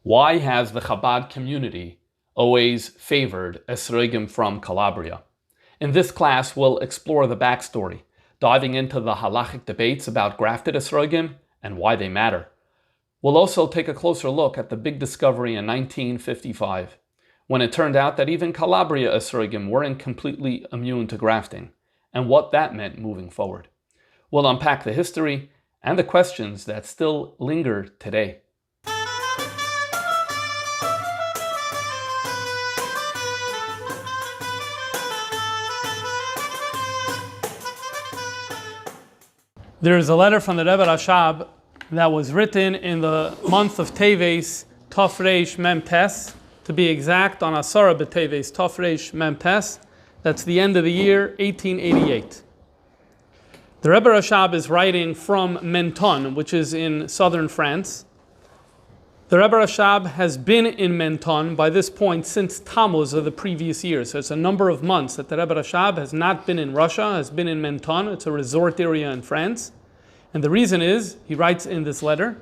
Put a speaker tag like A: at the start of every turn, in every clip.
A: Why has the Chabad community always favored esrogim from Calabria? In this class, we'll explore the backstory, diving into the halachic debates about grafted esrogim and why they matter. We'll also take a closer look at the big discovery in 1955, when it turned out that even Calabria esrogim weren't completely immune to grafting, and what that meant moving forward. We'll unpack the history and the questions that still linger today.
B: There is a letter from the Rebbe Rashab that was written in the month of Teves, Tov Reish Mem Tes, to be exact, on Asara B'Teves, Tov Reish Mem Tes. That's the end of the year 1888. The Rebbe Rashab is writing from Menton, which is in southern France. The Rebbe Rashab has been in Menton by this point since Tammuz of the previous year. So it's a number of months that the Rebbe Rashab has not been in Russia, has been in Menton. It's a resort area in France. And the reason is, he writes in this letter,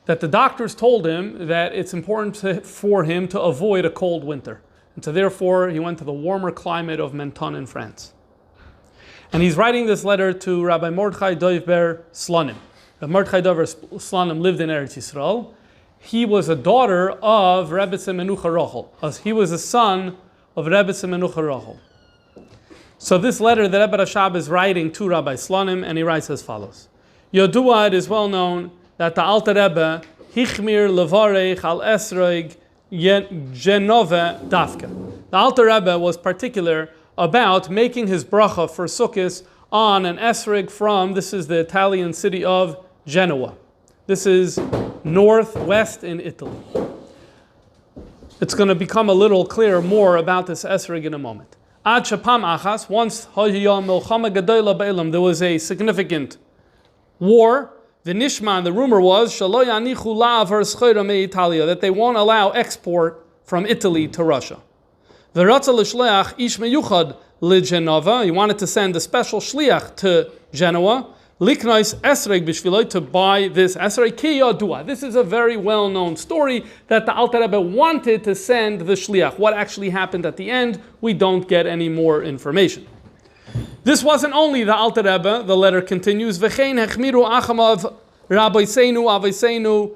B: that the doctors told him that it's important for him to avoid a cold winter. And so therefore, he went to the warmer climate of Menton in France. And he's writing this letter to Rabbi Mordechai Doivber Slonim. Rabbi Mordechai Doivber Slonim lived in Eretz Yisrael. He was a daughter of Rebbe Menucha Rochel. He was a son of Rebbe Menucha Rochel. So this letter that Rebbe Rashab is writing to Rabbi Slonim, and he writes as follows. Yodua, it is well known that the Alter Rebbe hichmir levarech al esrog genove dafka. The Alter Rebbe was particular about making his bracha for Sukkot on an esrog from, this is the Italian city of Genoa. This is northwest in Italy. It's going to become a little clearer more about this esrog in a moment. Ad shapam achas, once there was a significant war. The nishman, the rumor was that they won't allow export from Italy to Russia. He wanted to send a special shliach to Genoa, liknois esrog b'shviloi, to buy this esrog ki yodua. This is a very well-known story that the Alter Rebbe wanted to send the shliach. What actually happened at the end, we don't get any more information. This wasn't only the Alter Rebbe. The letter continues, v'chein hechmiru achamav rabbeinu aveiseinu,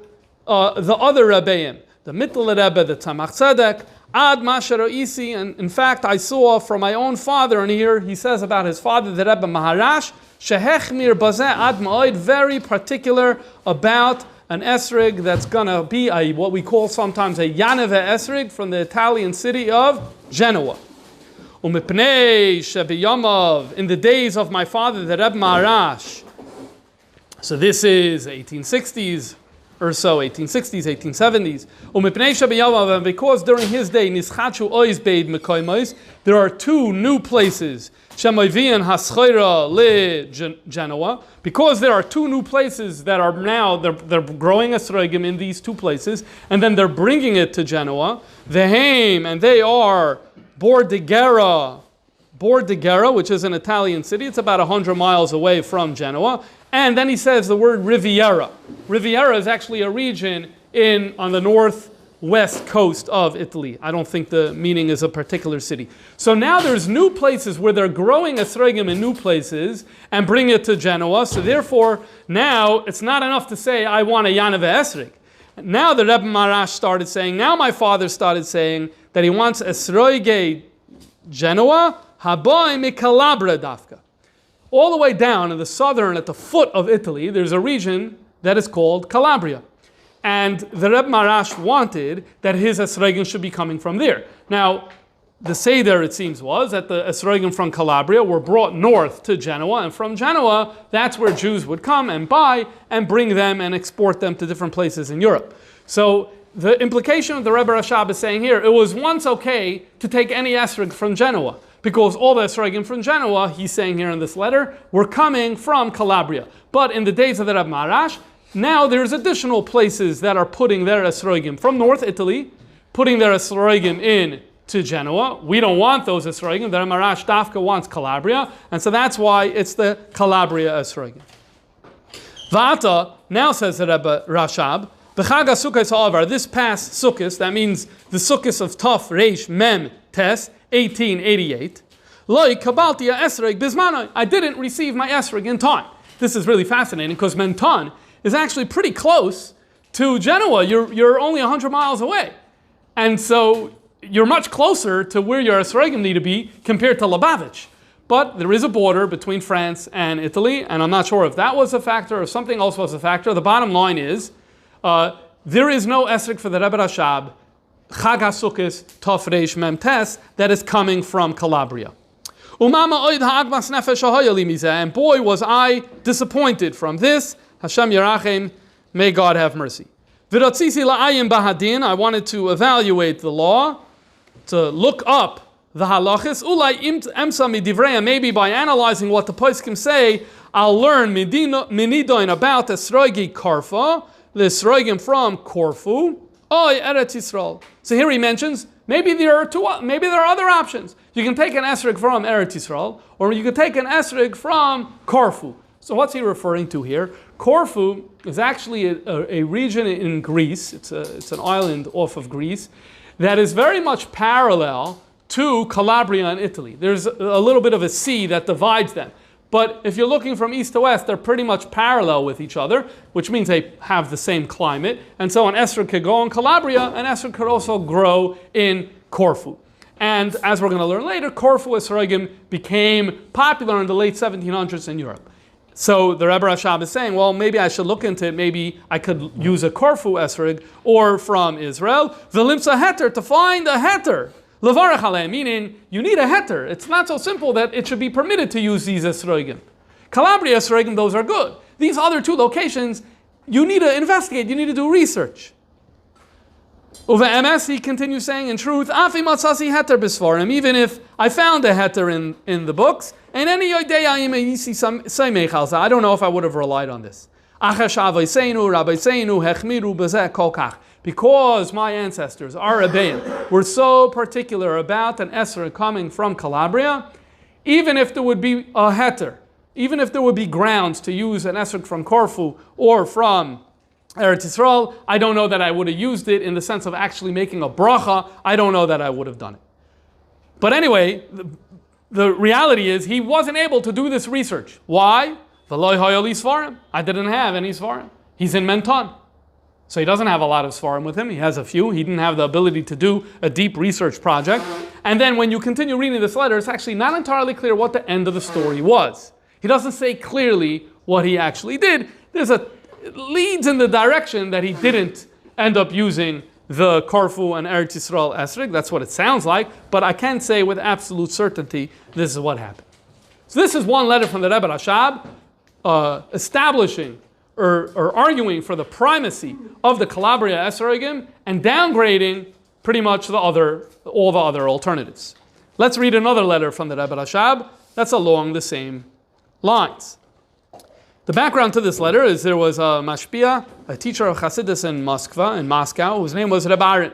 B: the other Rebbeim, the Mittel Rebbe, the Tzemach Tzedek, ad masher isi, and in fact I saw from my own father, and here he says about his father, the Rebbe Maharash, Shehechmir Bazeh Ad Ma'od, very particular about an esrog that's going to be what we call sometimes a Yaneve esrog from the Italian city of Genoa. Umipnei Shebiyamav, in the days of my father, the Rebbe Maharash. So this is 1860s or so, 1860s, 1870s. Umipnei Shebiyamav, and because during his day, Nischachu Ois Beid Mekoimois, there are two new places. Shemoivian Haschoira Le Genoa, because there are two new places that are now, they're growing esrogim in these two places, and then they're bringing it to Genoa. Veheim, and they are Bordighera, which is an Italian city. It's about 100 miles away from Genoa. And then he says the word Riviera. Riviera is actually a region on the northwest coast of Italy. I don't think the meaning is a particular city. So now there's new places where they're growing esrogim in new places and bring it to Genoa. So therefore, now it's not enough to say, I want a Yaneve esrog. Now the Rebbe Maharash started saying, now my father started saying that he wants esroge Genoa, haboy mikalabra dafka. All the way down in the southern, at the foot of Italy, there's a region that is called Calabria. And the Rebbe Maharash wanted that his esrogim should be coming from there. Now, the Seder, it seems, was that the esrogim from Calabria were brought north to Genoa, and from Genoa, that's where Jews would come and buy and bring them and export them to different places in Europe. So the implication of the Rebbe Rashab is saying here, it was once okay to take any esrog from Genoa, because all the esrogim from Genoa, he's saying here in this letter, were coming from Calabria. But in the days of the Rebbe Maharash, now there's additional places that are putting their esrogim from North Italy, putting their esrogim in to Genoa. We don't want those esrogim. The Marash Dafka wants Calabria, and so that's why it's the Calabria Esrog. Va'ata, now says the Rebbe Rashab, B'chag HaSukkos ha'avar, this past Sukkos, that means the Sukkos of Tov Reish Mem Tes, 1888, Loi kabalti esrog bismanoi, I didn't receive my esrog in time. This is really fascinating because Menton is actually pretty close to Genoa. You're only 100 miles away. And so you're much closer to where your esrogim need to be compared to Lubavitch. But there is a border between France and Italy, and I'm not sure if that was a factor or something else was a factor. The bottom line is, there is no esrog for the Rebbe Rashab, Chag HaSukkos, Tov Reish Mem Tes, that is coming from Calabria. And boy, was I disappointed from this. Hashem Yerachem, may God have mercy. I wanted to evaluate the law, to look up the halachis. Maybe by analyzing what the poskim say, I'll learn minidoin about esrogi karfa, the esrogim from Corfu, oy Eretz Yisrael. So here he mentions maybe there are other options. You can take an esrog from Eretz Yisrael, or you can take an esrog from Corfu. So what's he referring to here? Corfu is actually a region in Greece. It's an island off of Greece that is very much parallel to Calabria in Italy. There's a little bit of a sea that divides them. But if you're looking from east to west, they're pretty much parallel with each other, which means they have the same climate. And so an esrog could go in Calabria, an esrog could also grow in Corfu. And as we're going to learn later, Corfu esrogim became popular in the late 1700s in Europe. So the Rebbe Rashab is saying, well, maybe I should look into it. Maybe I could use a Corfu esrog or from Israel. V'limsa heter, to find a heter. Levarach aleim, meaning you need a heter. It's not so simple that it should be permitted to use these esrogim. Calabria esrogim, those are good. These other two locations, you need to investigate, you need to do research. Uve MS, he continues saying, in truth, afi matzasi heter bisvarim, even if I found a heter in the books, and any day I don't know if I would have relied on this. Because my ancestors, our Rebbeim, were so particular about an esrog coming from Calabria, even if there would be a heter, even if there would be grounds to use an esrog from Corfu or from Eretz Yisrael, I don't know that I would have used it in the sense of actually making a bracha. I don't know that I would have done it. But anyway, the reality is he wasn't able to do this research. Why? I didn't have any svarim. He's in Menton. So he doesn't have a lot of svarim with him. He has a few. He didn't have the ability to do a deep research project. And then when you continue reading this letter, it's actually not entirely clear what the end of the story was. He doesn't say clearly what he actually did. It leads in the direction that he didn't end up using the Corfu and Eretz Yisrael esrog. That's what it sounds like. But I can say with absolute certainty, this is what happened. So this is one letter from the Rebbe Rashab establishing or arguing for the primacy of the Calabria esrogim and downgrading pretty much all the other alternatives. Let's read another letter from the Rebbe Rashab that's along the same lines. The background to this letter is there was a mashpia, a teacher of Hasidus in Moscow, whose name was Reb Aaron.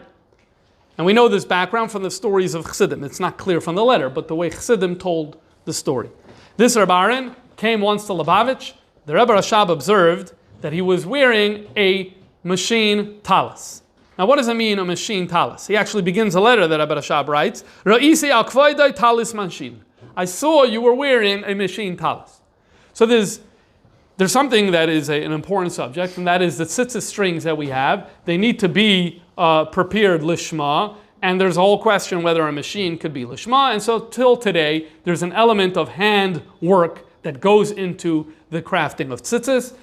B: And we know this background from the stories of Chassidim. It's not clear from the letter, but the way Chassidim told the story. This Reb Aaron came once to Lubavitch. The Rebbe Rashab observed that he was wearing a machine talis. Now, what does it mean, a machine talis? He actually begins a letter that Rebbe Rashab writes, Ra'isi al kvaydai talis manshin. I saw you were wearing a machine talis. So there's something that is an important subject, and that is the tzitzis strings that we have. They need to be prepared lishma, and there's a whole question whether a machine could be lishma. And so till today, there's an element of hand work that goes into the crafting of tzitzis.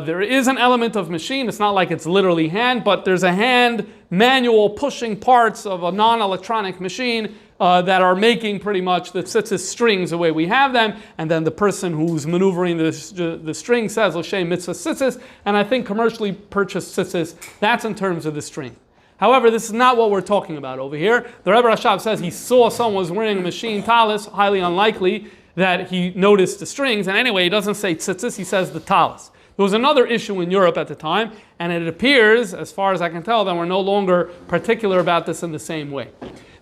B: There is an element of machine. It's not like it's literally hand, but there's a hand manual pushing parts of a non-electronic machine that are making pretty much the tzitzis strings the way we have them, and then the person who's maneuvering the string says L'shem mitzvah tzitzis, and I think commercially purchased tzitzis, that's in terms of the string. However, this is not what we're talking about over here. The Rebbe Rashab says he saw someone was wearing a machine talis, highly unlikely that he noticed the strings, and anyway, he doesn't say tzitzis, he says the talis. There was another issue in Europe at the time, and it appears, as far as I can tell, that we're no longer particular about this in the same way.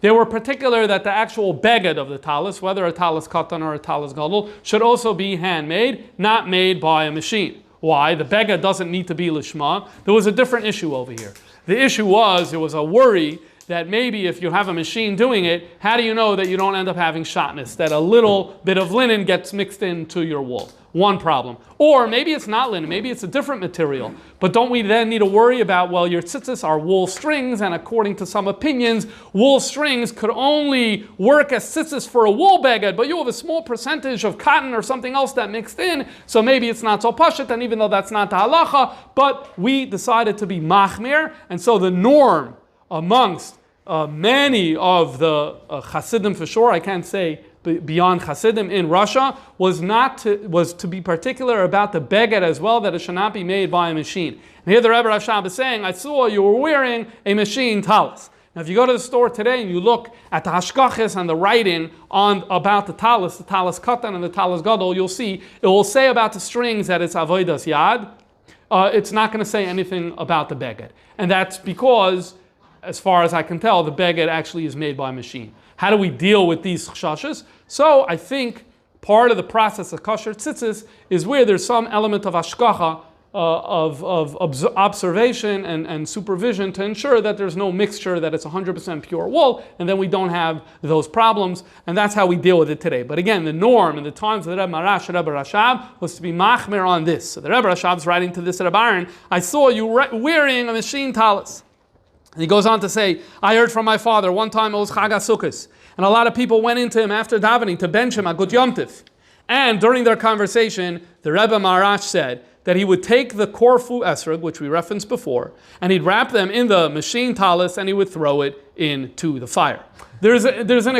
B: They were particular that the actual beged of the talis, whether a talis katan or a talis gadol, should also be handmade, not made by a machine. Why? The beged doesn't need to be lishma. There was a different issue over here. The issue was, there was a worry that maybe if you have a machine doing it, how do you know that you don't end up having shotness, that a little bit of linen gets mixed into your wool? One problem. Or maybe it's not linen, maybe it's a different material. But don't we then need to worry about, well, your tzitzis are wool strings, and according to some opinions, wool strings could only work as tzitzis for a wool beged, but you have a small percentage of cotton or something else that mixed in, so maybe it's not so pashut, and even though that's not the halacha, but we decided to be machmir, and so the norm amongst many of the Hasidim for sure, I can't say beyond Hasidim in Russia, was to be particular about the beged as well, that it should not be made by a machine. And here the Rebbe Rashab is saying, I saw you were wearing a machine talis. Now if you go to the store today and you look at the hashkachas and the writing about the talis katan and the talis gadol, you'll see it will say about the strings that it's avodas yad. It's not going to say anything about the beged. And that's because, as far as I can tell, the beged actually is made by a machine. How do we deal with these chashashas? So I think part of the process of kosher tzitzis is where there's some element of hashkacha, of observation and supervision to ensure that there's no mixture, that it's 100% pure wool, and then we don't have those problems, and that's how we deal with it today. But again, the norm in the times of the Rebbe Marash, Rebbe Rashab, was to be machmer on this. So the Rebbe Rashab is writing to this Rebbe Aaron, I saw you wearing a machine talis. And he goes on to say, I heard from my father, one time it was Chag HaSukkos, and a lot of people went into him after davening to bench him at Gut Yom Tiv. And during their conversation, the Rebbe Marash said that he would take the Korfu Esrog, which we referenced before, and he'd wrap them in the machine talis and he would throw it into the fire. There's an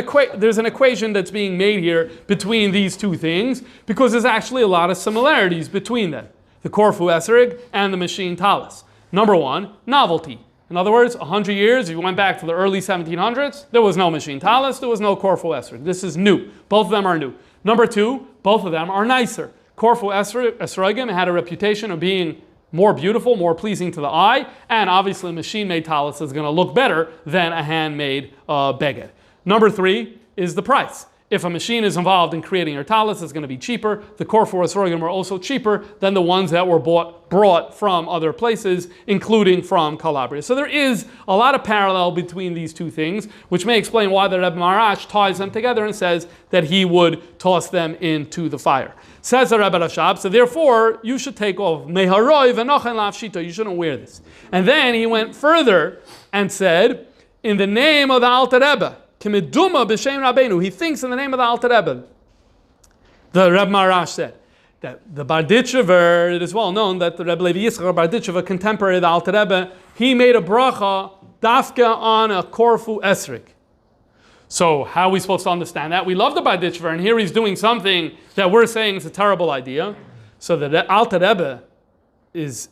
B: equation that's being made here between these two things, because there's actually a lot of similarities between them, the Korfu Esrog and the machine talis. Number one, novelty. In other words, 100 years, if you went back to the early 1700s, there was no machine talis, there was no Korfu Esrog. This is new. Both of them are new. Number two, both of them are nicer. Korfu Esrogim had a reputation of being more beautiful, more pleasing to the eye, and obviously a machine-made talis is going to look better than a handmade beged. Number three is the price. If a machine is involved in creating your talis, it's going to be cheaper. The Korfu Esrogim were also cheaper than the ones that were brought from other places, including from Calabria. So there is a lot of parallel between these two things, which may explain why the Rebbe Marash ties them together and says that he would toss them into the fire. Says the Rebbe Rashab, so therefore you should take off. Meharoi v'nochen la'afshito, you shouldn't wear this. And then he went further and said, in the name of the Alter Rebbe, Kimiduma b'shem Rabbeinu. He thinks in the name of the Alter Rebbe. The Rebbe Marash said that the Barditchever, it is well known that the Rebbe Levi Yitzchak Barditchever, contemporary of the Alter Rebbe, he made a bracha dafka on a Korfu Esrog. So how are we supposed to understand that? We love the Barditchever, and here he's doing something that we're saying is a terrible idea. So the Alter Rebbe is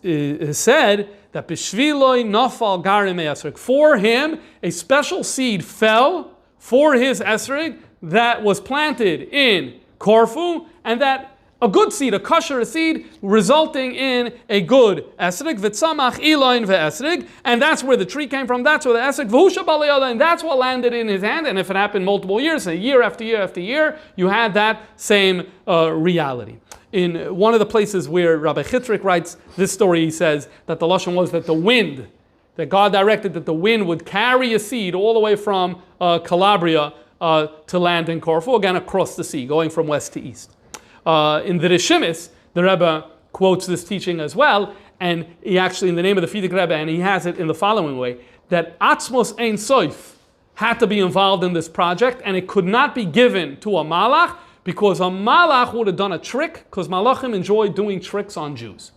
B: said that b'shviloi nafal garim esrog. For him, a special seed fell for his esrog that was planted in Korfu, and that a good seed, a kosher seed, resulting in a good esrog, v'tzamach iloin ve'esrog, and that's where the tree came from, that's where the esrog, v'husha b'aleola, and that's what landed in his hand, and if it happened multiple years, so year after year after year, you had that same reality. In one of the places where Rabbi Chitrik writes this story, he says that the lashon was that the wind, that God directed that the wind would carry a seed all the way from Calabria to land in Korfu, again across the sea, going from west to east. In the Rishimis, the Rebbe quotes this teaching as well, and he actually, in the name of the Fidik Rebbe, and he has it in the following way, that Atzmos Ein Soif had to be involved in this project, and it could not be given to a malach, because a malach would have done a trick, because malachim enjoy doing tricks on Jews.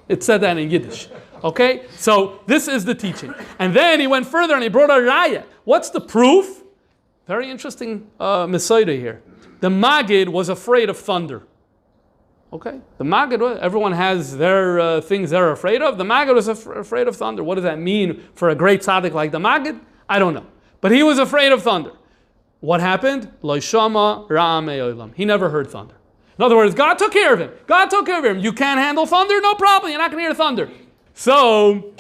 B: It said that in Yiddish. Okay? So this is the teaching. And then he went further and he brought a raya. What's the proof? Very interesting Mesoida here. The Maggid was afraid of thunder. Okay? The Maggid, everyone has their things they're afraid of. The Maggid was afraid of thunder. What does that mean for a great tzaddik like the Maggid? I don't know. But he was afraid of thunder. What happened? Lo shama ra'am e'olam. He never heard thunder. In other words, God took care of him. God took care of him. You can't handle thunder? No problem. You're not going to hear thunder. So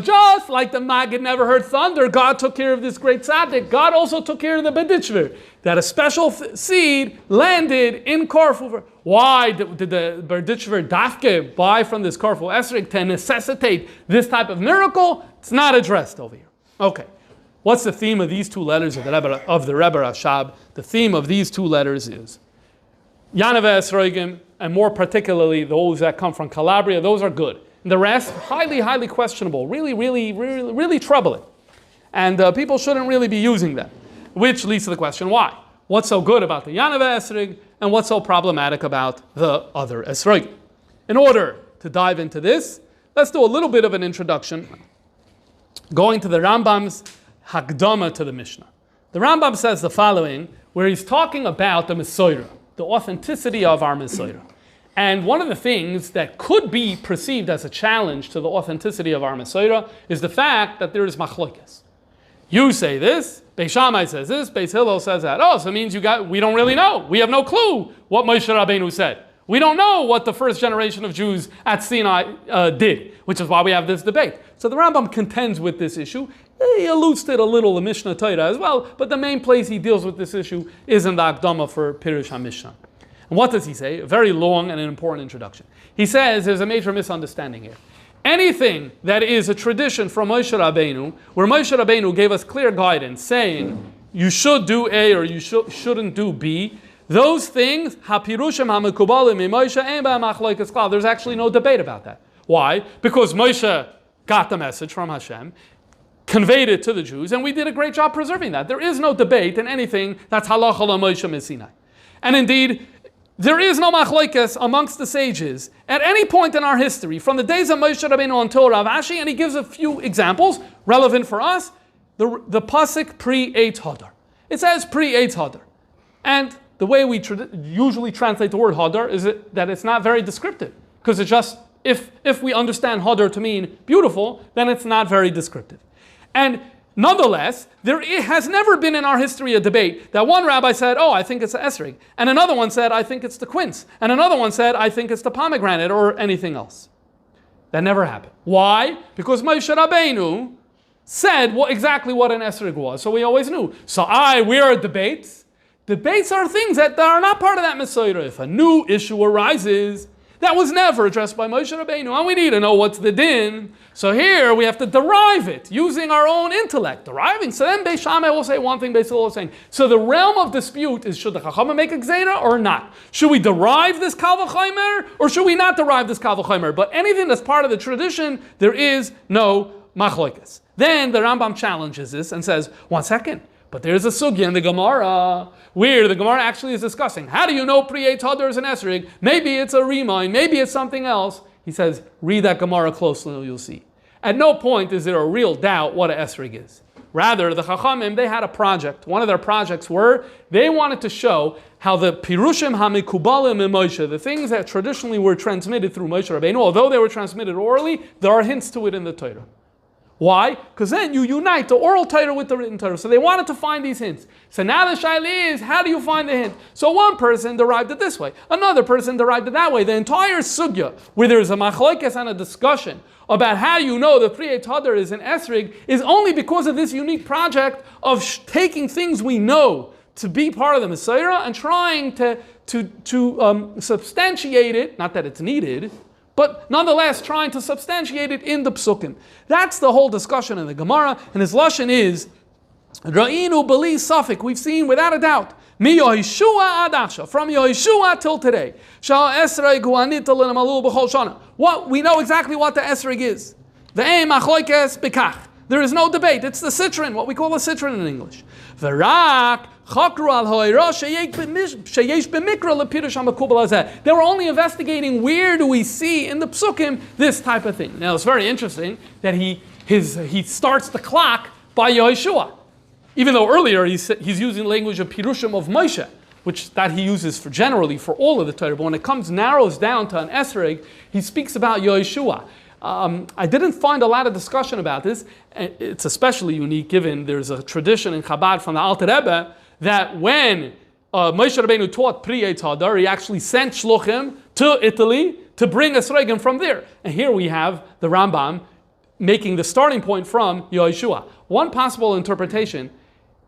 B: just like the Maggid never heard thunder, God took care of this great tzaddik. God also took care of the Berditchver, that a special seed landed in Corfu. Why did the Berditchver dafke buy from this Corfu esrog to necessitate this type of miracle? It's not addressed over here. Okay, what's the theme of these two letters of the Rebbe Rashab? The theme of these two letters is Yanave esrogim, and more particularly those that come from Calabria. Those are good. The rest, highly, highly questionable, really troubling. And people shouldn't really be using them. Which leads to the question, why? What's so good about the Yanave esrog, and what's so problematic about the other esrog? In order to dive into this, let's do a little bit of an introduction, going to the Rambam's Hakdama to the Mishnah. The Rambam says the following, where he's talking about the Mesorah, the authenticity of our Mesorah. And one of the things that could be perceived as a challenge to the authenticity of our Mesorah is the fact that there is machlokes. You say this, Beis Shammai says this, Beis Hillel says that. Oh, so it means we don't really know. We have no clue what Moshe Rabbeinu said. We don't know what the first generation of Jews at Sinai did, which is why we have this debate. So the Rambam contends with this issue. He alludes to it a little in Mishnah Torah as well, but the main place he deals with this issue is in the Akdama for Pirush HaMishnah. And what does he say? A very long and an important introduction. He says there's a major misunderstanding here. Anything that is a tradition from Moshe Rabbeinu, where Moshe Rabbeinu gave us clear guidance saying you should do A or you shouldn't do B, those things, there's actually no debate about that. Why? Because Moshe got the message from Hashem, conveyed it to the Jews, and we did a great job preserving that. There is no debate in anything that's halacha Moshe Sinai. And indeed, there is no machlokes amongst the sages at any point in our history, from the days of Moshe Rabbeinu until Rav Ashi, and he gives a few examples relevant for us. The pasuk pre-Eitz Hadar. It says pre-Eitz Hadar. And the way we usually translate the word Hadar is that it's not very descriptive. Because it's just, if we understand Hadar to mean beautiful, then it's not very descriptive. And nonetheless, there has never been in our history a debate that one rabbi said, oh, I think it's the esrog, and another one said, I think it's the quince, and another one said, I think it's the pomegranate or anything else. That never happened. Why? Because Moshe Rabbeinu said exactly what an esrog was, so we always knew. So we are debates. Debates are things that are not part of that Mesorah. If a new issue arises, that was never addressed by Moshe Rabbeinu, and we need to know what's the din. So here we have to derive it using our own intellect. Deriving. So then Beis Shammai will say one thing, Beis Hillel will say. So the realm of dispute is, should the Chachamim make a gzeira or not? Should we derive this Kal V'chomer or should we not derive this Kal V'chomer? But anything that's part of the tradition, there is no machlokes. Then the Rambam challenges this and says, one second, but there's a sugya in the Gemara where the Gemara actually is discussing, how do you know pre-Eitz Hadar is an esrog? Maybe it's a remind, maybe it's something else. He says, read that Gemara closely and you'll see. At no point is there a real doubt what an esrog is. Rather, the Chachamim, they had a project. One of their projects they wanted to show how the Pirushim HaMikubalim in Moshe, the things that traditionally were transmitted through Moshe Rabbeinu, although they were transmitted orally, there are hints to it in the Torah. Why? Because then you unite the oral Torah with the written Torah. So they wanted to find these hints. So now the shaila is, how do you find the hint? So one person derived it this way. Another person derived it that way. The entire sugya, where there's a machlokes and a discussion about how you know the pre-Eitz Hadar is an esrog, is only because of this unique project of taking things we know to be part of the Mesorah and trying to substantiate it, not that it's needed, but nonetheless trying to substantiate it in the psukim. That's the whole discussion in the Gemara, and his lashon is, Ra'inu b'li safek, we've seen without a doubt, mi Yehoshua ad achshav, from Yehoshua till today, shal esrog hu anita l'nemalul b'chol shana. What we know exactly what the esrog is. Ve'em achloikes b'kach. There is no debate. It's the citron, what we call a citron in English. V'rak chakru al hoira sheyesh b'mikra lepirush hamakubal hazeh. They were only investigating where do we see in the psukim this type of thing. Now it's very interesting that he starts the clock by Yehoshua. Even though earlier he's using language of Pirushim of Moshe, which that he uses generally for all of the Torah. But when it narrows down to an esrog, he speaks about Yehoshua. I didn't find a lot of discussion about this. It's especially unique given there's a tradition in Chabad from the Alter Rebbe that when Moshe Rabbeinu taught pre-Eitz Hadar, he actually sent shluchim to Italy to bring esrogim from there. And here we have the Rambam making the starting point from Yehoshua. One possible interpretation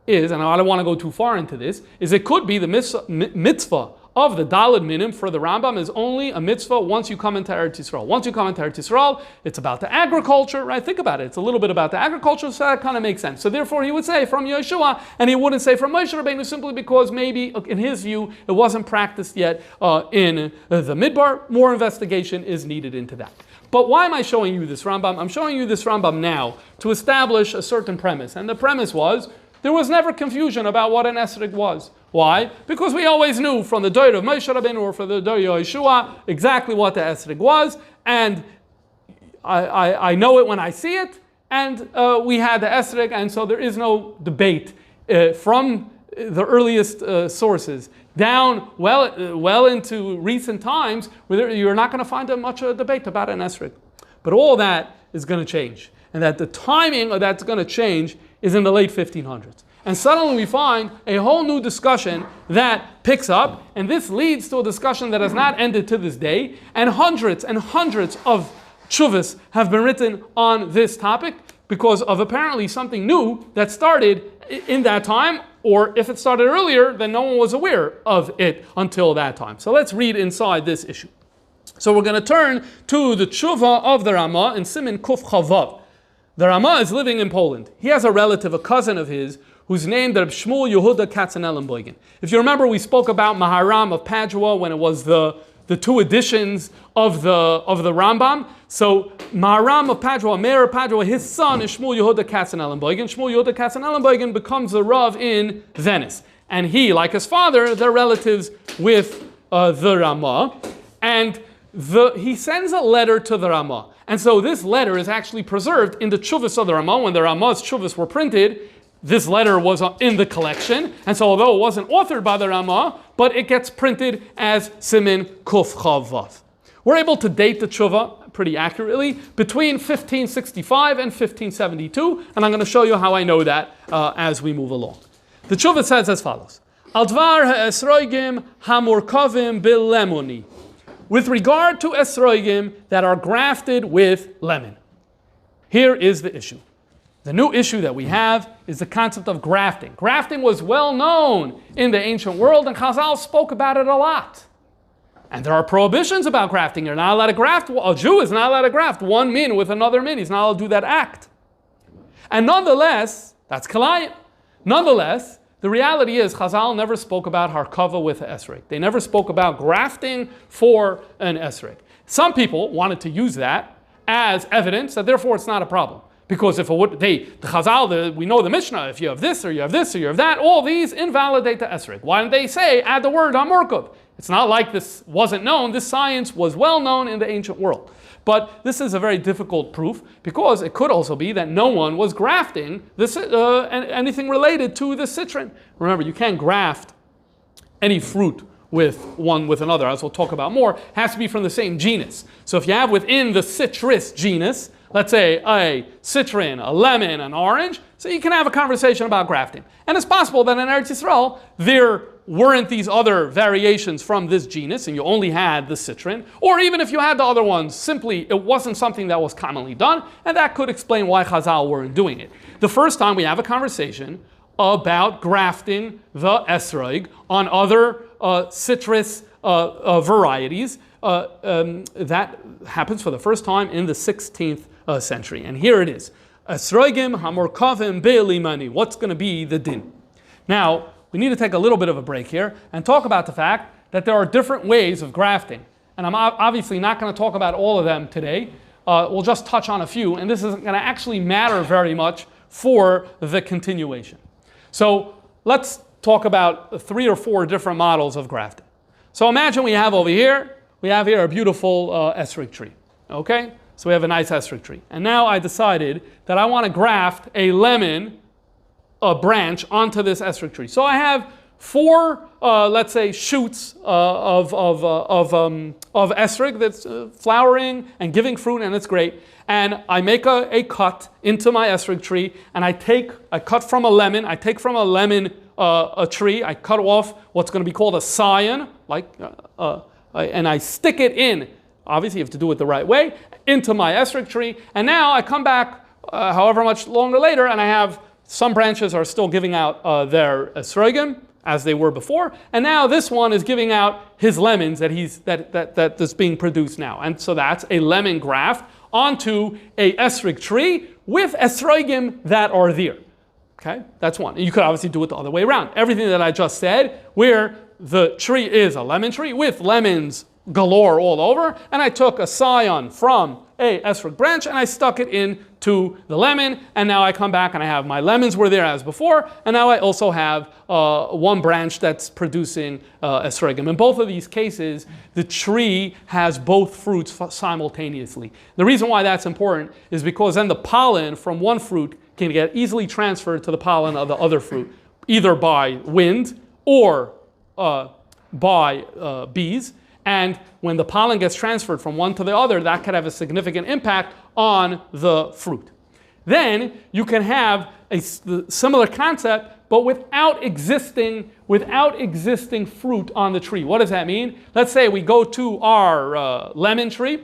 B: is, and I don't want to go too far into this, is it could be the mitzvah of the Daled Minim for the Rambam is only a mitzvah once you come into Eretz Yisrael. Once you come into Eretz Yisrael, it's about the agriculture, right? Think about it. It's a little bit about the agriculture, so that kind of makes sense. So therefore he would say from Yehoshua, and he wouldn't say from Moshe Rabbeinu simply because maybe, in his view, it wasn't practiced yet in the Midbar. More investigation is needed into that. But why am I showing you this Rambam? I'm showing you this Rambam now to establish a certain premise. And the premise was, there was never confusion about what an esrog was. Why? Because we always knew from the Doir of Moshe Rabbeinu or from the Doir of Yehoshua exactly what the esrog was, and I know it when I see it, and we had the esrog, and so there is no debate from the earliest sources down well into recent times where you're not going to find much debate about an esrog. But all that is going to change, and that the timing of that's going to change is in the late 1500s. And suddenly we find a whole new discussion that picks up, and this leads to a discussion that has not ended to this day, and hundreds of tshuvas have been written on this topic because of apparently something new that started in that time, or if it started earlier, then no one was aware of it until that time. So let's read inside this issue. So we're going to turn to the tshuva of the Ramah in Siman Kuf Chavav. The Ramah is living in Poland. He has a relative, a cousin of his, who's named Reb Shmuel Yehuda Katzenellenbogen. If you remember, we spoke about Maharam of Padua when it was the two editions of the Rambam. So Maharam of Padua, Meir of Padua, his son is Shmuel Yehuda Katzenellenbogen. Shmuel Yehuda Katzenellenbogen becomes the Rav in Venice. And he, like his father, they're relatives with the Ramah. And he sends a letter to the Ramah. And so this letter is actually preserved in the tshuvas of the Ramah. When the Ramah's tshuvas were printed, this letter was in the collection, and so although it wasn't authored by the Ramah, but it gets printed as Siman Kuf Chavav. We're able to date the tshuva pretty accurately between 1565 and 1572, and I'm going to show you how I know that as we move along. The tshuva says as follows: Al dvar ha'esrogim hamurkavim bil-lemoni. With regard to esrogim that are grafted with lemon. Here is the issue. The new issue that we have is the concept of grafting. Grafting was well known in the ancient world, and Chazal spoke about it a lot. And there are prohibitions about grafting. You're not allowed to graft. A Jew is not allowed to graft one min with another min. He's not allowed to do that act. And nonetheless, that's kalayim. Nonetheless, the reality is Chazal never spoke about harkava with an esrog. They never spoke about grafting for an esrog. Some people wanted to use that as evidence, that therefore it's not a problem. Because if it would, the Chazal, we know the Mishnah, if you have this, or you have this, or you have that, all these invalidate the esrog. Why don't they say, add the word hamurkav? It's not like this wasn't known. This science was well known in the ancient world. But this is a very difficult proof, because it could also be that no one was grafting this, anything related to the citron. Remember, you can't graft any fruit with one with another, as we'll talk about more. It has to be from the same genus. So if you have within the citrus genus, let's say a citron, a lemon, an orange, so you can have a conversation about grafting. And it's possible that in Eretz Yisrael, there weren't these other variations from this genus, and you only had the citron, or even if you had the other ones, simply it wasn't something that was commonly done, and that could explain why Chazal weren't doing it. The first time we have a conversation about grafting the esrog on other citrus varieties, that happens for the first time in the 16th century. And here it is. Esrogim hamurkavim be'limani. What's going to be the din? Now, we need to take a little bit of a break here and talk about the fact that there are different ways of grafting. And I'm obviously not going to talk about all of them today. We'll just touch on a few, and this isn't going to actually matter very much for the continuation. So let's talk about 3 or 4 different models of grafting. So imagine we have here a beautiful esrog tree. Okay? So we have a nice esrog tree. And now I decided that I want to graft a lemon branch onto this esrog tree. So I have 4, let's say, shoots of esrog that's flowering and giving fruit, and it's great. And I make a cut into my esrog tree, and I cut from a lemon. I take from a lemon a tree. I cut off what's going to be called a scion, and I stick it in obviously you have to do it the right way, into my esrog tree, and now I come back however much longer later, and I have some branches are still giving out their esrogim, as they were before, and now this one is giving out his lemons that's being produced now. And so that's a lemon graft onto a esrog tree with esrogim that are there. Okay, that's one. You could obviously do it the other way around. Everything that I just said, where the tree is a lemon tree with lemons galore all over, and I took a scion from a esrog branch and I stuck it into the lemon, and now I come back and I have my lemons were there as before, and now I also have one branch that's producing esrogim. In both of these cases, the tree has both fruits simultaneously. The reason why that's important is because then the pollen from one fruit can get easily transferred to the pollen of the other fruit, either by wind or by bees. And when the pollen gets transferred from one to the other, that could have a significant impact on the fruit. Then you can have a similar concept, but without existing fruit on the tree. What does that mean? Let's say we go to our lemon tree,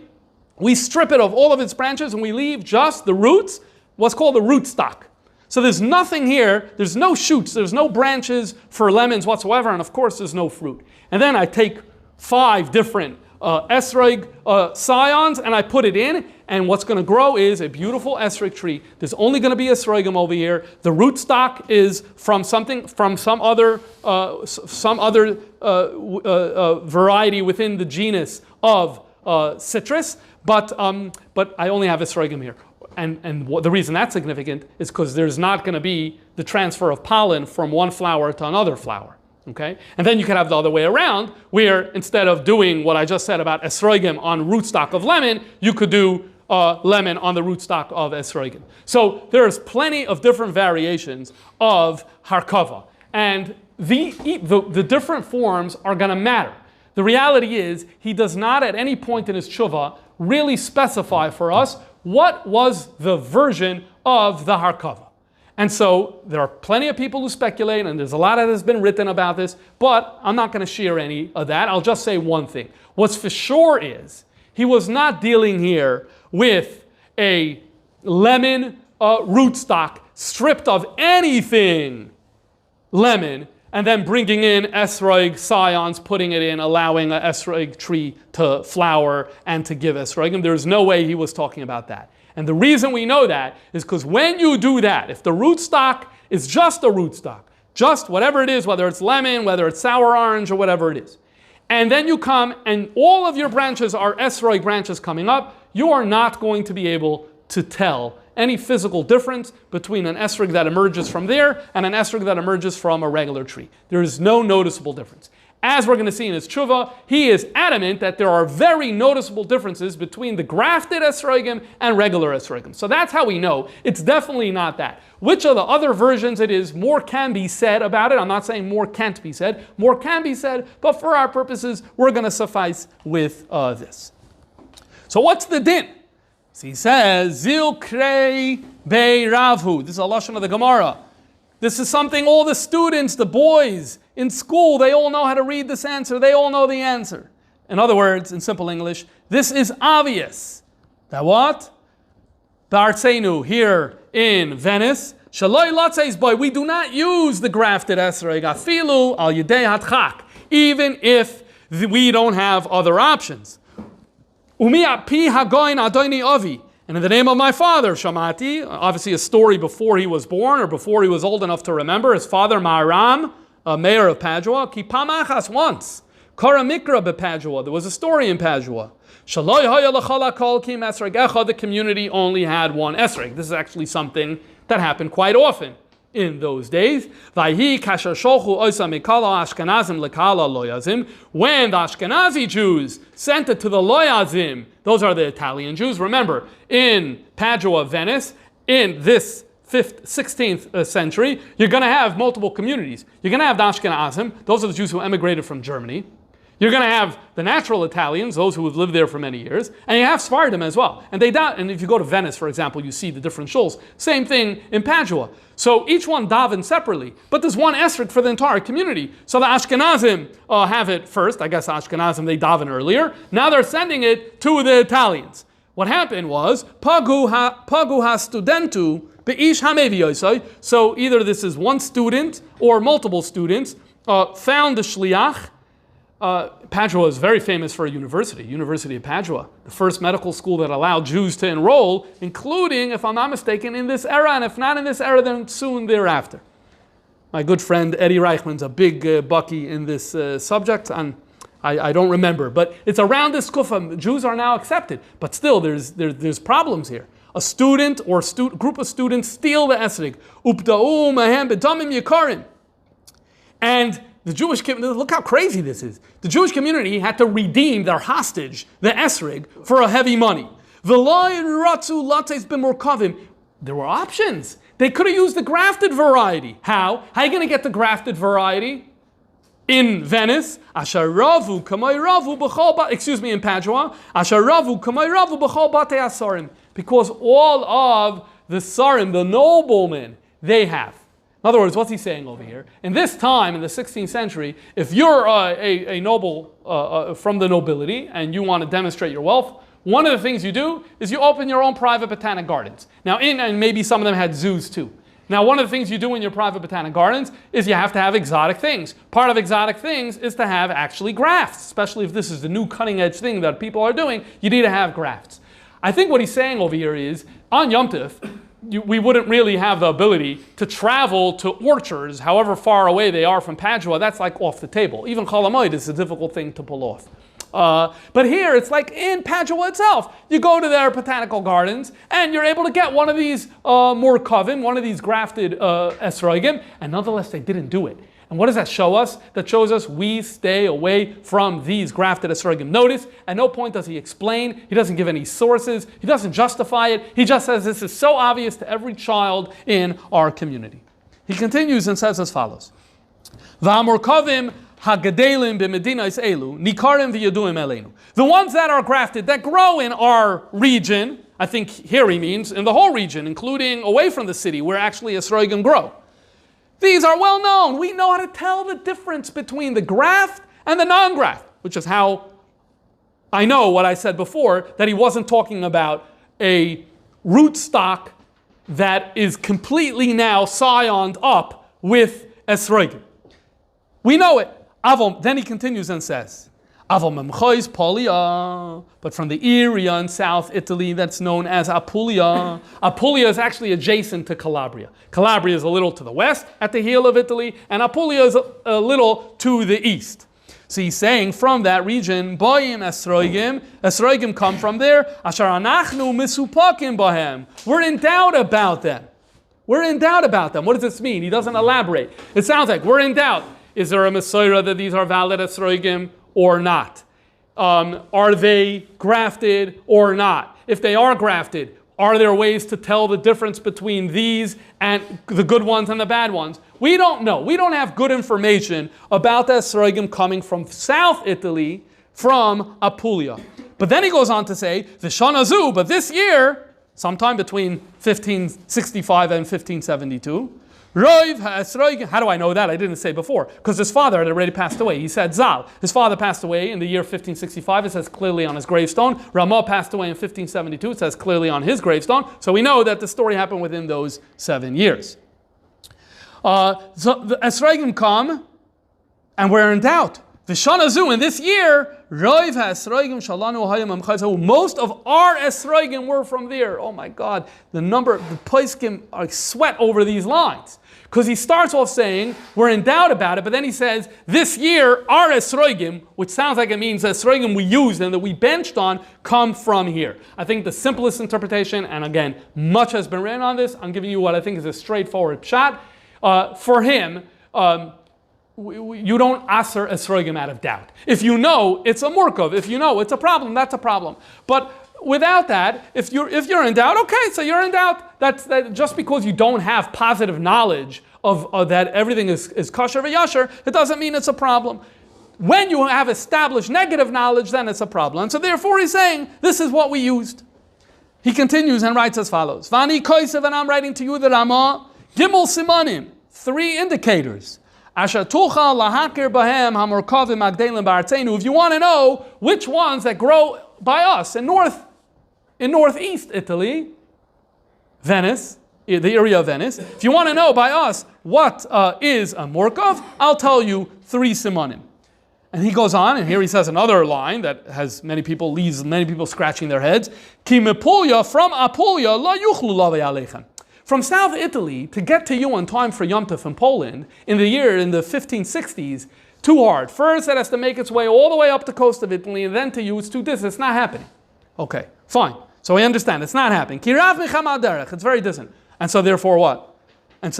B: we strip it of all of its branches, and we leave just the roots, what's called the root stock. So there's nothing here, there's no shoots, there's no branches for lemons whatsoever, and of course there's no fruit. And then I take 5 different esrog scions and I put it in, and what's going to grow is a beautiful esrog tree. There's only going to be esrogim over here. The root stock is from some other variety within the genus of citrus, but I only have esrogim here. And the reason that's significant is because there's not going to be the transfer of pollen from one flower to another flower. Okay? And then you could have the other way around, where instead of doing what I just said about esrogim on rootstock of lemon, you could do lemon on the rootstock of esrogim. So there's plenty of different variations of harkava. And the different forms are going to matter. The reality is, he does not at any point in his tshuva really specify for us what was the version of the harkava. And so there are plenty of people who speculate, and there's a lot that has been written about this, but I'm not going to share any of that. I'll just say one thing. What's for sure is, he was not dealing here with a lemon rootstock stripped of anything lemon, and then bringing in esrog scions, putting it in, allowing an esrog tree to flower and to give esrogim. There's no way he was talking about that. And the reason we know that is because when you do that, if the rootstock is just a rootstock, just whatever it is, whether it's lemon, whether it's sour orange, or whatever it is, and then you come and all of your branches are esrog branches coming up, you are not going to be able to tell any physical difference between an esrog that emerges from there and an esrog that emerges from a regular tree. There is no noticeable difference. As we're going to see in his tshuva, he is adamant that there are very noticeable differences between the grafted esrogim and regular esrogim. So that's how we know it's definitely not that. Which of the other versions it is, more can be said about it. I'm not saying more can't be said. More can be said, but for our purposes, we're going to suffice with this. So what's the din? So he says, Zil krei bei ravhu. This is a lashon of the Gemara. This is something all the students, the boys in school, they all know how to read this answer. They all know the answer. In other words, in simple English, this is obvious. That what? B'artzeinu, here in Venice, shaloi latzeis boy, we do not use the grafted esrog afilu al yedei hatchak, even if we don't have other options. Umi api hagoin adoini avi. And in the name of my father, Shamati, obviously a story before he was born or before he was old enough to remember, his father Maharam, a mayor of Padua, ki pamachas once, kara mikra bePadua, there was a story in Padua. Shaloi haya l'chala kol kim esrog echa, the community only had one esrog. This is actually something that happened quite often in those days. Vayhi kasher sholchu oisa mikala Ashkenazim lekala loyazim, when the Ashkenazi Jews sent it to the loyazim, those are the Italian Jews. Remember, in Padua, Venice, in this 16th century, you're going to have multiple communities. You're going to have the Ashkenazim, those are the Jews who emigrated from Germany. You're going to have the natural Italians, those who have lived there for many years, and you have Sephardim as well. And if you go to Venice, for example, you see the different shuls. Same thing in Padua. So each one daven separately, but there's one esrog for the entire community. So the Ashkenazim have it first. I guess the Ashkenazim, they daven earlier. Now they're sending it to the Italians. What happened was, pagu ha studentu be'ish hamevi. So either this is one student or multiple students found the shliach. Padua is very famous for a University of Padua, the first medical school that allowed Jews to enroll, including, if I'm not mistaken, in this era, and if not in this era, then soon thereafter. My good friend Eddie Reichman's a big bucky in this subject, and I don't remember, but it's around this kufa. Jews are now accepted, but still there's problems here. A student or group of students steal the esrog, upda'u mahem b'damim yikarim, and the Jewish community, look how crazy this is. The Jewish community had to redeem their hostage, the esrog, for a heavy money. There were options. They could have used the grafted variety. How? How are you going to get the grafted variety? In Venice, in Padua, because all of the sarim, the noblemen, they have. In other words, what's he saying over here? In this time, in the 16th century, if you're a noble from the nobility and you want to demonstrate your wealth, one of the things you do is you open your own private botanic gardens. Now, and maybe some of them had zoos too. Now, one of the things you do in your private botanic gardens is you have to have exotic things. Part of exotic things is to have actually grafts, especially if this is the new cutting edge thing that people are doing, you need to have grafts. I think what he's saying over here is, on Yom Tov, we wouldn't really have the ability to travel to orchards, however far away they are from Padua. That's like off the table. Even Cholamoid is a difficult thing to pull off. But here, it's like in Padua itself. You go to their botanical gardens, and you're able to get one of these more coven, one of these grafted esrogim, and nonetheless, they didn't do it. And what does that show us? That shows us we stay away from these grafted esrogim. Notice, at no point does he explain. He doesn't give any sources. He doesn't justify it. He just says this is so obvious to every child in our community. He continues and says as follows. V'amorkavim hagadelim b'medinas elu nikarim v'yaduim elenu. The ones that are grafted, that grow in our region, I think here he means in the whole region, including away from the city where actually esrogim grow. These are well known. We know how to tell the difference between the graft and the non-graft, which is how I know what I said before, that he wasn't talking about a rootstock that is completely now scioned up with esrogim. We know it. Then he continues and says, but from the area in South Italy that's known as Apulia. Apulia is actually adjacent to Calabria. Calabria is a little to the west at the heel of Italy, and Apulia is a little to the east. So he's saying from that region, Boyim esrogim come from there. Asher anachnu misupakim bahem. We're in doubt about them. We're in doubt about them. What does this mean? He doesn't elaborate. It sounds like we're in doubt. Is there a Messiah that these are valid esrogim or not? Are they grafted or not? If they are grafted, are there ways to tell the difference between these and the good ones and the bad ones? We don't know. We don't have good information about the esrogim coming from South Italy, from Apulia. But then he goes on to say, V'shana zu, but this year, sometime between 1565 and 1572, how do I know that? I didn't say before. Because his father had already passed away. He said Zal. His father passed away in the year 1565. It says clearly on his gravestone. Ramah passed away in 1572. It says clearly on his gravestone. So we know that the story happened within those 7 years. So the esrogim come, and we're in doubt. V'shana zu, in this year, most of our esrogim were from there. Oh my God, the poskim are sweat over these lines. Because he starts off saying, we're in doubt about it, but then he says, this year, our esrogim, which sounds like it means the esrogim we used and that we benched on, come from here. I think the simplest interpretation, and again, much has been written on this, I'm giving you what I think is a straightforward shot. For him, you don't aser esrogim out of doubt. If you know it's a murkov, if you know it's a problem, that's a problem. But without that, if you're in doubt, okay, so you're in doubt. That's just because you don't have positive knowledge of that everything is kosher v'yasher, it doesn't mean it's a problem. When you have established negative knowledge, then it's a problem. And so therefore he's saying, this is what we used. He continues and writes as follows. Vani koisev, and I'm writing to you the Rama, Gimel Simanim, 3 indicators. Asher tuchal lahakir bahem hamurkavim agdelim ba'artzeinu. If you want to know which ones that grow by us in northeast Italy, Venice, the area of Venice, if you want to know by us what is a morkav, I'll tell you 3 simanim. And he goes on, and here he says another line that has leaves many people scratching their heads. Ki mepulya, from Apulia, la yuchlu lavei aleichem. From South Italy to get to you on time for Yom Tov in Poland in the 1560s, too hard. First, it has to make its way all the way up the coast of Italy, and then to you, it's too distant. It's not happening. Okay, fine. So we understand it's not happening. Kirav micham derech. It's very distant. And so therefore what? And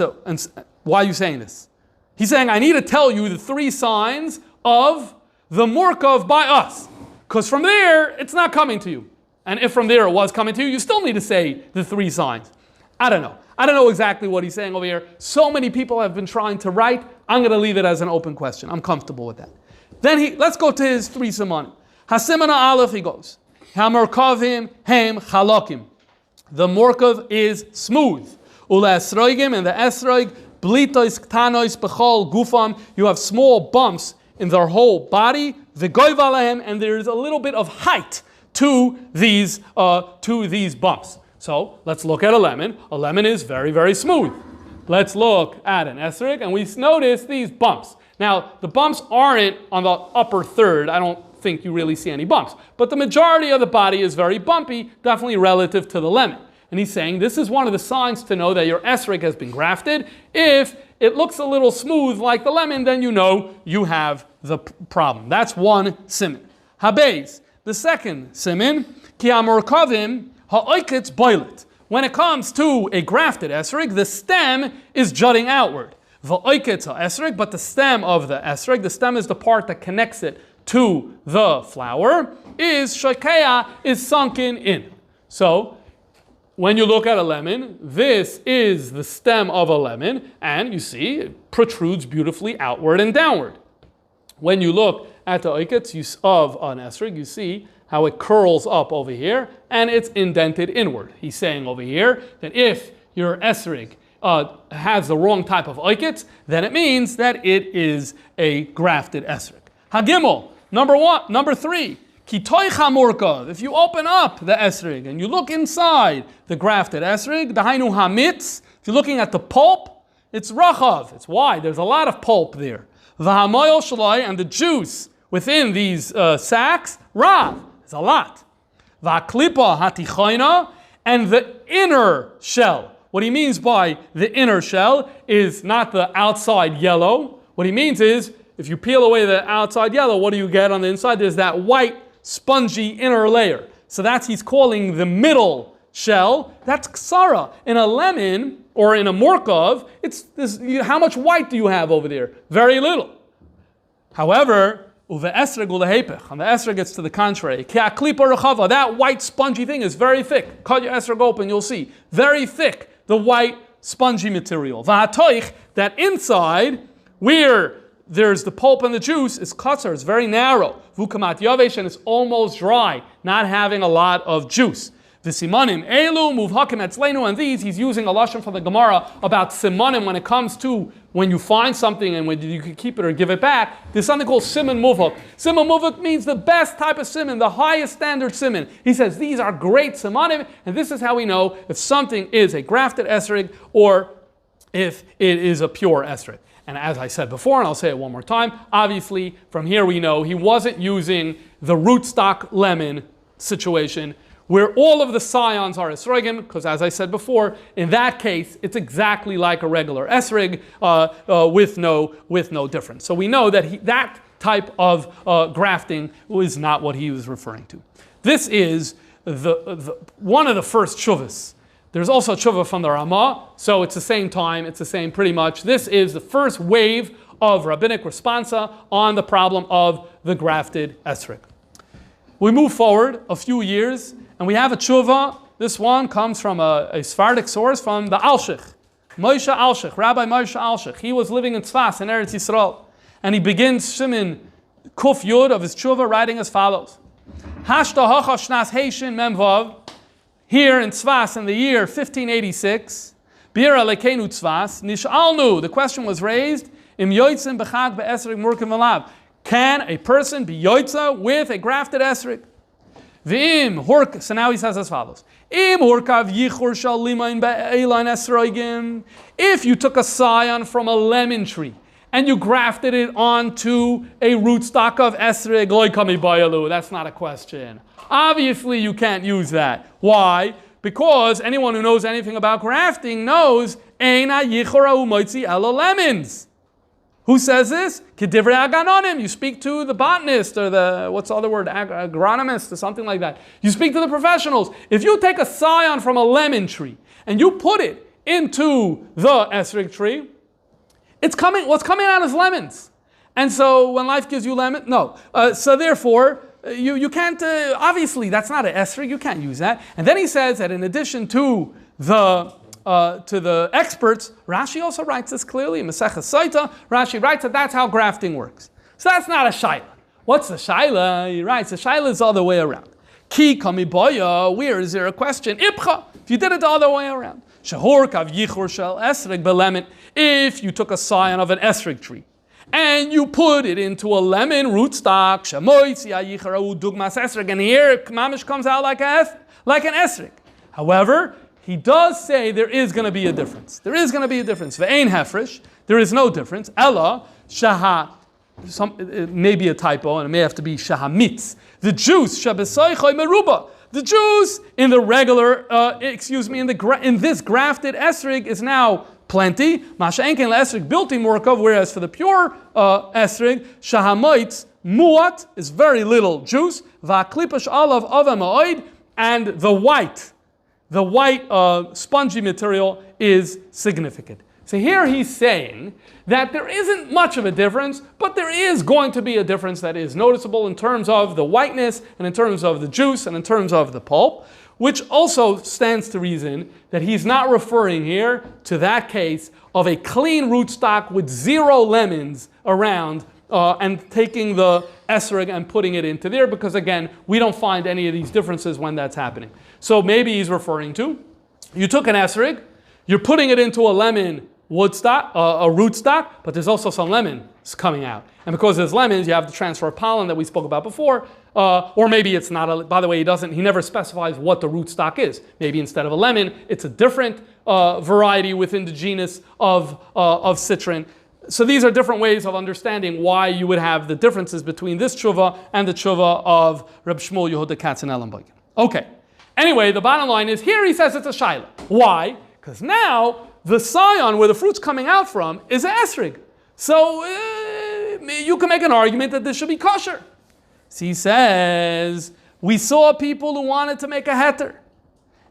B: why are you saying this? He's saying, I need to tell you the 3 signs of the morkav by us. Because from there, it's not coming to you. And if from there it was coming to you, you still need to say the 3 signs. I don't know. I don't know exactly what he's saying over here. So many people have been trying to write. I'm going to leave it as an open question. I'm comfortable with that. Then let's go to his 3 simanim. Hasimana aleph, he goes. Hamorkavim hem chalakim. The morkav is smooth. Ula esrogim, and the esrog, blitois ktanois bechol gufam. You have small bumps in their whole body. V'goyvalahem, and there is a little bit of height to these bumps. So let's look at a lemon. A lemon is very, very smooth. Let's look at an esrog, and we notice these bumps. Now, the bumps aren't on the upper third. I don't think you really see any bumps. But the majority of the body is very bumpy, definitely relative to the lemon. And he's saying this is one of the signs to know that your esrog has been grafted. If it looks a little smooth like the lemon, then you know you have the problem. That's one siman. Habez, the second siman, ki amorkavim ha'oiketz boilet. When it comes to a grafted esrog, the stem is jutting outward. Va'oiketz ha'esrog, but the stem of the esrog, the stem is the part that connects it to the flower, is shokeya, is sunken in. So, when you look at a lemon, this is the stem of a lemon, and you see it protrudes beautifully outward and downward. When you look at the oiketz of an esrog, you see how it curls up over here, and it's indented inward. He's saying over here that if your esrog has the wrong type of oiketz, then it means that it is a grafted esrog. Hagimel, number 3. Kitoicha morkav. If you open up the esrog and you look inside the grafted esrog, dahainu hamitz, if you're looking at the pulp, it's rachav, it's wide, there's a lot of pulp there. V'hamoyel shalai, and the juice within these sacks, rav, there's a lot. V'aklipa hatichayna, and the inner shell. What he means by the inner shell is not the outside yellow. What he means is, if you peel away the outside yellow, what do you get on the inside? There's that white, spongy inner layer. So he's calling the middle shell. That's ksara. In a lemon or in a morkav, how much white do you have over there? Very little. However, uve esrog ulehepech, and the esrog gets to the contrary. Ke'aklipa rechava, that white spongy thing is very thick. Cut your esrog open, you'll see. Very thick, the white spongy material. V'hatoich, that inside, where there's the pulp and the juice, is katzar, it's very narrow. Vukamat yavesh, and it's almost dry, not having a lot of juice. The simanim elu muvhakim etzleinu, and these he's using a lashon from the Gemara about simanim when it comes to when you find something and when you can keep it or give it back. There's something called siman muvhak. Siman muvhak means the best type of siman, the highest standard siman. He says these are great simanim, and this is how we know if something is a grafted esrog or if it is a pure esrog. And as I said before, and I'll say it one more time, obviously from here we know he wasn't using the rootstock lemon situation where all of the scions are esrogim, because as I said before, in that case, it's exactly like a regular esrog with no difference. So we know that that type of grafting was not what he was referring to. This is one of the first shuvas. There's also tshuva from the Ramah, so it's the same time, it's the same pretty much. This is the first wave of rabbinic responsa on the problem of the grafted esrog. We move forward a few years, and we have a tshuva. This one comes from a Sephardic source from the Alshich, Moshe Alshich, Rabbi Moshe Alshich. He was living in Tzfas in Eretz Yisrael, and he begins Siman Kuf Yud of his tshuva, writing as follows. Hashta hacha shnas heishin memvav, here in Tzvas in the year 1586, Bira lekenu Tzvas, nishalnu, the question was raised, im yoitzim b'chag be'esrig murkim v'lav. Can a person be yoitza with a grafted esrig? V'im hurk, so now he says as follows. Im hurkav yichur shal limain be'eilan esrogim. If you took a scion from a lemon tree, and you grafted it onto a rootstock of esrog, loy kami bayalu. That's not a question. Obviously, you can't use that. Why? Because anyone who knows anything about grafting knows eina yichora umoitzi elo lemons. Who says this? Kedivrei aganonim. You speak to the botanist or the, what's the other word, agronomist or something like that. You speak to the professionals. If you take a scion from a lemon tree and you put it into the esrog tree, what's coming out is lemons. And so when life gives you lemon, no. So therefore, you can't, obviously that's not an esrog, you can't use that. And then he says that in addition to the experts, Rashi also writes this clearly in Masechah Saita. Rashi writes that that's how grafting works. So that's not a shaila. What's the shaila? He writes, the shaila is the other way around. Ki kami boya, where is there a question? Ipcha, if you did it the other way around. Shahor kav yichur shel esrog belemon. If you took a scion of an esrog tree and you put it into a lemon rootstock, shamoitzi yicharahu dugmas esrog, and here mamish comes out like an esrog. However, he does say there is going to be a difference. There is going to be a difference. Ve'ein hefresh, there is no difference. Ella shaha, it may be a typo and it may have to be shahamitz. The juice shabesoichoy meruba. The juice in the regular, in this grafted esrog is now plenty. Masha'enken le'esrog bilti morkov, whereas for the pure esrog, shahamoitz muat is very little juice. Va'klipash olav ova ma'oid, and the white spongy material is significant. So here he's saying that there isn't much of a difference, but there is going to be a difference that is noticeable in terms of the whiteness and in terms of the juice and in terms of the pulp, which also stands to reason that he's not referring here to that case of a clean rootstock with 0 lemons around and taking the esrog and putting it into there, because again, we don't find any of these differences when that's happening. So maybe he's referring to, you took an esrog, you're putting it into a lemon woodstock, a rootstock, but there's also some lemons coming out. And because there's lemons, you have the transfer of pollen that we spoke about before, or maybe it's not, by the way, he never specifies what the rootstock is. Maybe instead of a lemon, it's a different variety within the genus of citron. So these are different ways of understanding why you would have the differences between this tshuva and the tshuva of Reb Shmuel Yehuda Katzenellenbogen. Okay. Anyway, the bottom line is, here he says it's a shaila. Why? Because now the scion where the fruit's coming out from is an esrog. So you can make an argument that this should be kosher. So he says, we saw people who wanted to make a heter,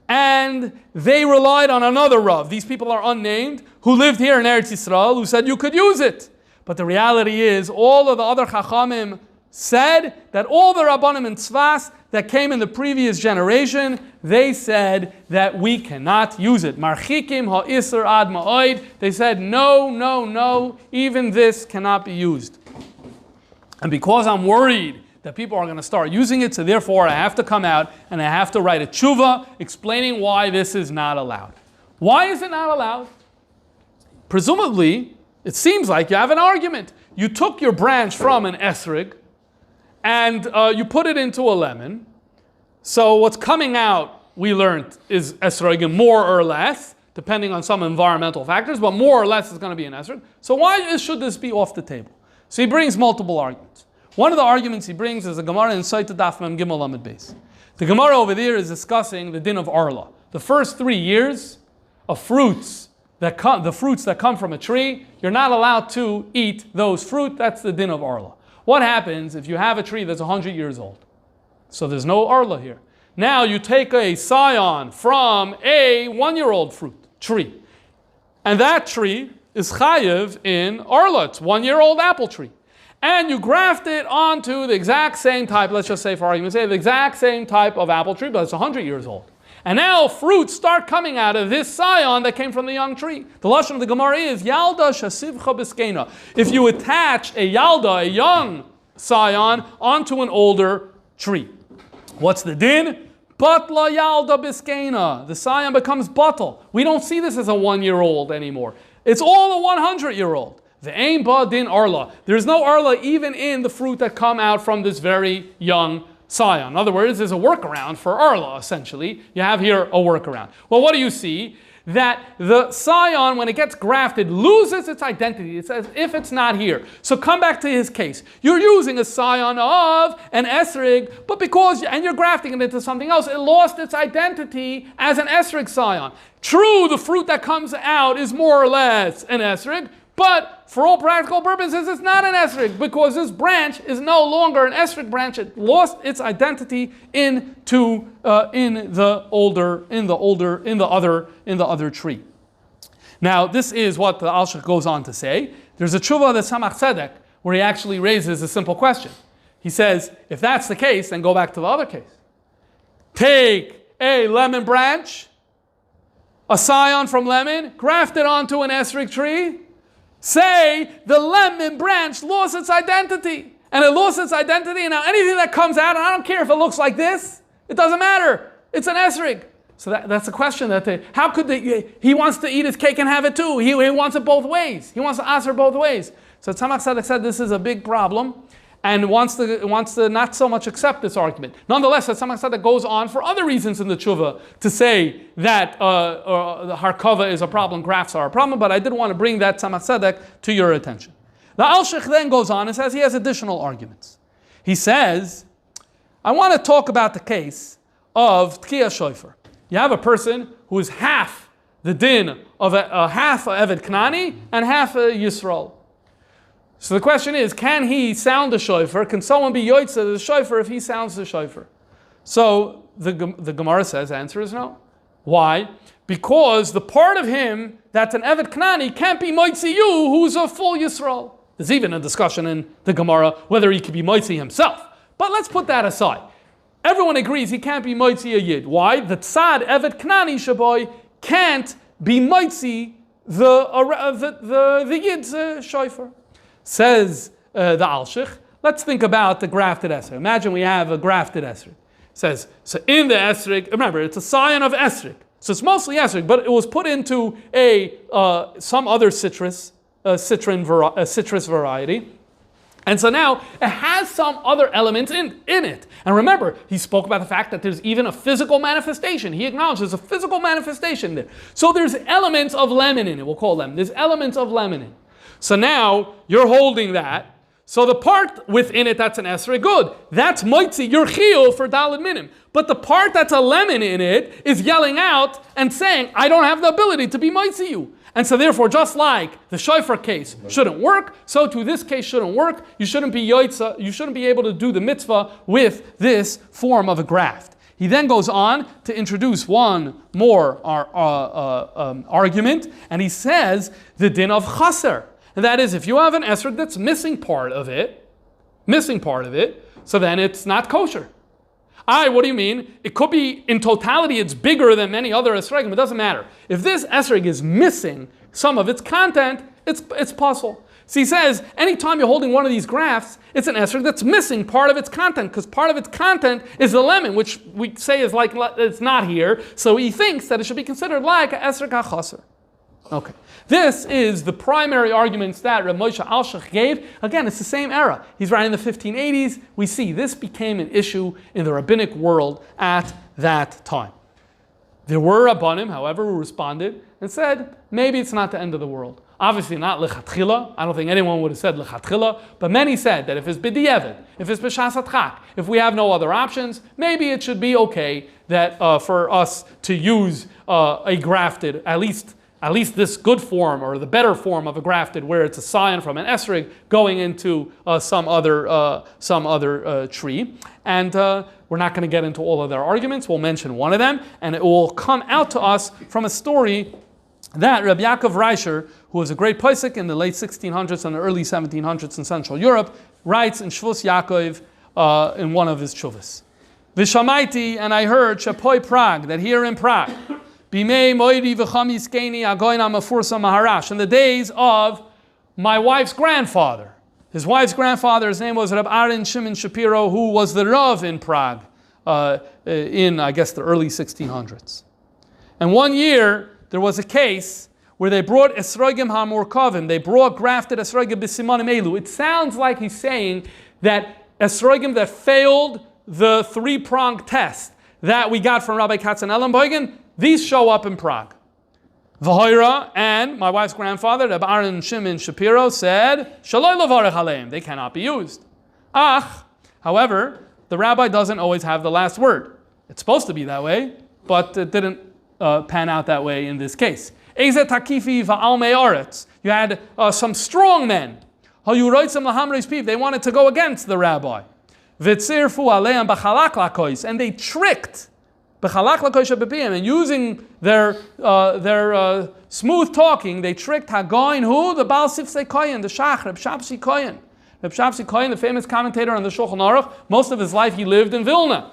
B: and they relied on another Rav. These people are unnamed, who lived here in Eretz Yisrael, who said you could use it. But the reality is, all of the other Chachamim said that all the Rabbanim and Tzvas that came in the previous generation, they said that we cannot use it. Marchikim ha'isr ad ma'oid. They said, no, even this cannot be used. And because I'm worried that people are going to start using it, so therefore I have to come out and I have to write a tshuva explaining why this is not allowed. Why is it not allowed? Presumably, it seems like you have an argument. You took your branch from an esrog and you put it into a lemon. So what's coming out, we learned, is esrogim more or less, depending on some environmental factors, but more or less is going to be an esrog. So why should this be off the table? So he brings multiple arguments. One of the arguments he brings is the Gemara in Saita Daf Mem Gimel Lamed Beis. The Gemara over there is discussing the din of arla. The first 3 years of fruits the fruits that come from a tree, you're not allowed to eat those fruit. That's the din of arla. What happens if you have a tree that's 100 years old? So there's no arla here. Now you take a scion from a 1-year-old fruit tree, and that tree is chayiv in arla. It's 1-year-old apple tree. And you graft it onto the exact same type, let's just say for argument's sake, the exact same type of apple tree, but it's 100 years old. And now fruits start coming out of this scion that came from the young tree. The lashon of the Gemara is, Yalda shasivcha b'skeina. If you attach a yalda, a young scion onto an older tree. What's the din? Batla yalda biskena. The scion becomes batal. We don't see this as a 1-year-old anymore. It's all a 100-year-old. The ain ba din arla. There's no arla even in the fruit that come out from this very young scion. In other words, there's a workaround for arla, essentially. You have here a workaround. Well, what do you see? That the scion, when it gets grafted, loses its identity. It's as if it's not here. So come back to his case. You're using a scion of an esrog, but and you're grafting it into something else, it lost its identity as an esrog scion. True, the fruit that comes out is more or less an esrog, but for all practical purposes, it's not an esrog because this branch is no longer an esrog branch. It lost its identity in the other tree. Now, this is what the Alshich goes on to say. There's a tshuva of the Tzemach Tzedek where he actually raises a simple question. He says, if that's the case, then go back to the other case. Take a lemon branch, a scion from lemon, graft it onto an esrog tree. Say the lemon branch lost its identity. And it lost its identity, and now anything that comes out, and I don't care if it looks like this, it doesn't matter. It's an esrog. So that's the question. He wants to eat his cake and have it too. He wants it both ways. He wants to answer both ways. So Tzemach Tzedek said this is a big problem and wants to not so much accept this argument. Nonetheless, Tzemach Tzedek goes on for other reasons in the tshuva to say that the harkava is a problem, grafts are a problem, but I did want to bring that Tzemach Tzedek to your attention. The Alshich then goes on and says he has additional arguments. He says, I want to talk about the case of Tkiyah Shofar. You have a person who is half the din of half Eved Knani and half Yisrael. So the question is, can he sound the shofar? Can someone be yotzeh the shofar if he sounds the shofar? So the Gemara says the answer is no. Why? Because the part of him that's an Eved Knani can't be moitzi you, who's a full Yisrael. There's even a discussion in the Gemara whether he could be moitzi himself. But let's put that aside. Everyone agrees he can't be moitzi a yid. Why? The tzad Eved Knani shaboy can't be moitzi the yid's shofar. Says the Alshich, let's think about the grafted esrog. Imagine we have a grafted esrog. Says, so in the esrog, remember, it's a scion of esrog. So it's mostly esrog, but it was put into some other citrus variety. And so now it has some other elements in it. And remember, he spoke about the fact that there's even a physical manifestation. He acknowledged there's a physical manifestation there. So there's elements of lemon in it, we'll call them. There's elements of lemon in it. So now you're holding that. So the part within it that's an esrog, good. That's moitzi, your chiyuv for daled minim. But the part that's a lemon in it is yelling out and saying, I don't have the ability to be moitzi you. And so therefore, just like the shofar case shouldn't work, so too this case shouldn't work. You shouldn't be yotzeh, you shouldn't be able to do the mitzvah with this form of a graft. He then goes on to introduce one more argument, and he says the din of chaser. And that is, if you have an esrog that's missing part of it, so then it's not kosher. What do you mean? It could be, in totality, it's bigger than many other esrogim. It doesn't matter. If this esrog is missing some of its content, it's possible. So he says, anytime you're holding one of these grafts, it's an esrog that's missing part of its content, because part of its content is the lemon, which we say is like, it's not here. So he thinks that it should be considered like an esrog ha-chaser. Okay. This is the primary arguments that Reb Moshe Alshich gave. Again, it's the same era. He's writing in the 1580s. We see this became an issue in the rabbinic world at that time. There were Rabbanim, however, who responded and said, maybe it's not the end of the world. Obviously not lechatchila. I don't think anyone would have said lechatchila, but many said that if it's b'di'evet, if it's b'shas hatchak, if we have no other options, maybe it should be okay that for us to use a grafted, at least this good form or the better form of a grafted, where it's a scion from an esrog going into some other tree. And we're not going to get into all of their arguments. We'll mention one of them, and it will come out to us from a story that Rabbi Yaakov Reisher, who was a great posek in the late 1600s and the early 1700s in Central Europe, writes in Shvus Yaakov in one of his tshuvas. V'shamaiti, and I heard Shapoi Prague, that here in Prague, in the days of my wife's grandfather, His wife's grandfather, his name was Reb Aaron Shimon Shapiro, who was the Rav in Prague in, I guess, the early 1600s. And one year, there was a case where they brought esrogim hamurkavim. They brought grafted esrogim b'simanim elu. It sounds like he's saying that esrogim that failed the three-pronged test that we got from Rabbi Katz and Ellenbogen, these show up in Prague. V'hoira and my wife's grandfather, Reb Aaron Shimon Shapiro, said, Shaloi levarech aleim, they cannot be used. However, the rabbi doesn't always have the last word. It's supposed to be that way, but it didn't pan out that way in this case. Eze takifi va'almei aretz. You had some strong men. They wanted to go against the rabbi. V'tzirfu aleim b'chalak lakois, and they tricked and using their smooth talking, they tricked Hagoin, who? The Baal Sifsei Koyen, the Shach, Reb Shabsi Koyen. Reb Shabsi Koyen, the famous commentator on the Shulchan Aruch, most of his life he lived in Vilna.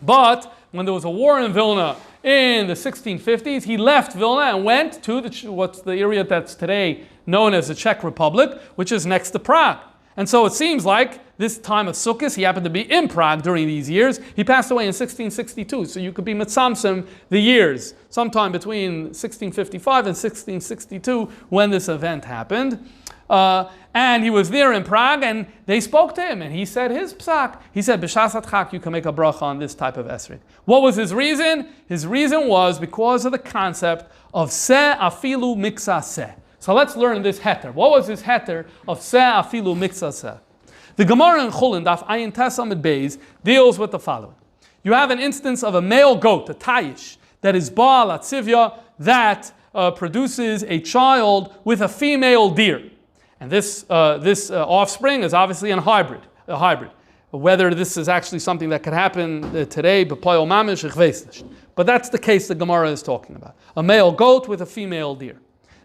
B: But when there was a war in Vilna in the 1650s, he left Vilna and went to what's the area that's today known as the Czech Republic, which is next to Prague. And so it seems like this time of Sukkot, he happened to be in Prague during these years. He passed away in 1662, so you could be mitzamsim the years, sometime between 1655 and 1662 when this event happened. And he was there in Prague, and they spoke to him, and he said his psak. He said, B'shas hatchak, you can make a bracha on this type of esrog. What was his reason? His reason was because of the concept of se afilu miksa se. So let's learn this heter. What was his heter of se afilu miksa se? The Gemara in Chulin, Daf Ayin Tes Amud Beis, deals with the following. You have an instance of a male goat, a tayish, that is Baal Atzivya, that produces a child with a female deer. And this offspring is obviously a hybrid. Whether this is actually something that could happen today, but that's the case the Gemara is talking about. A male goat with a female deer.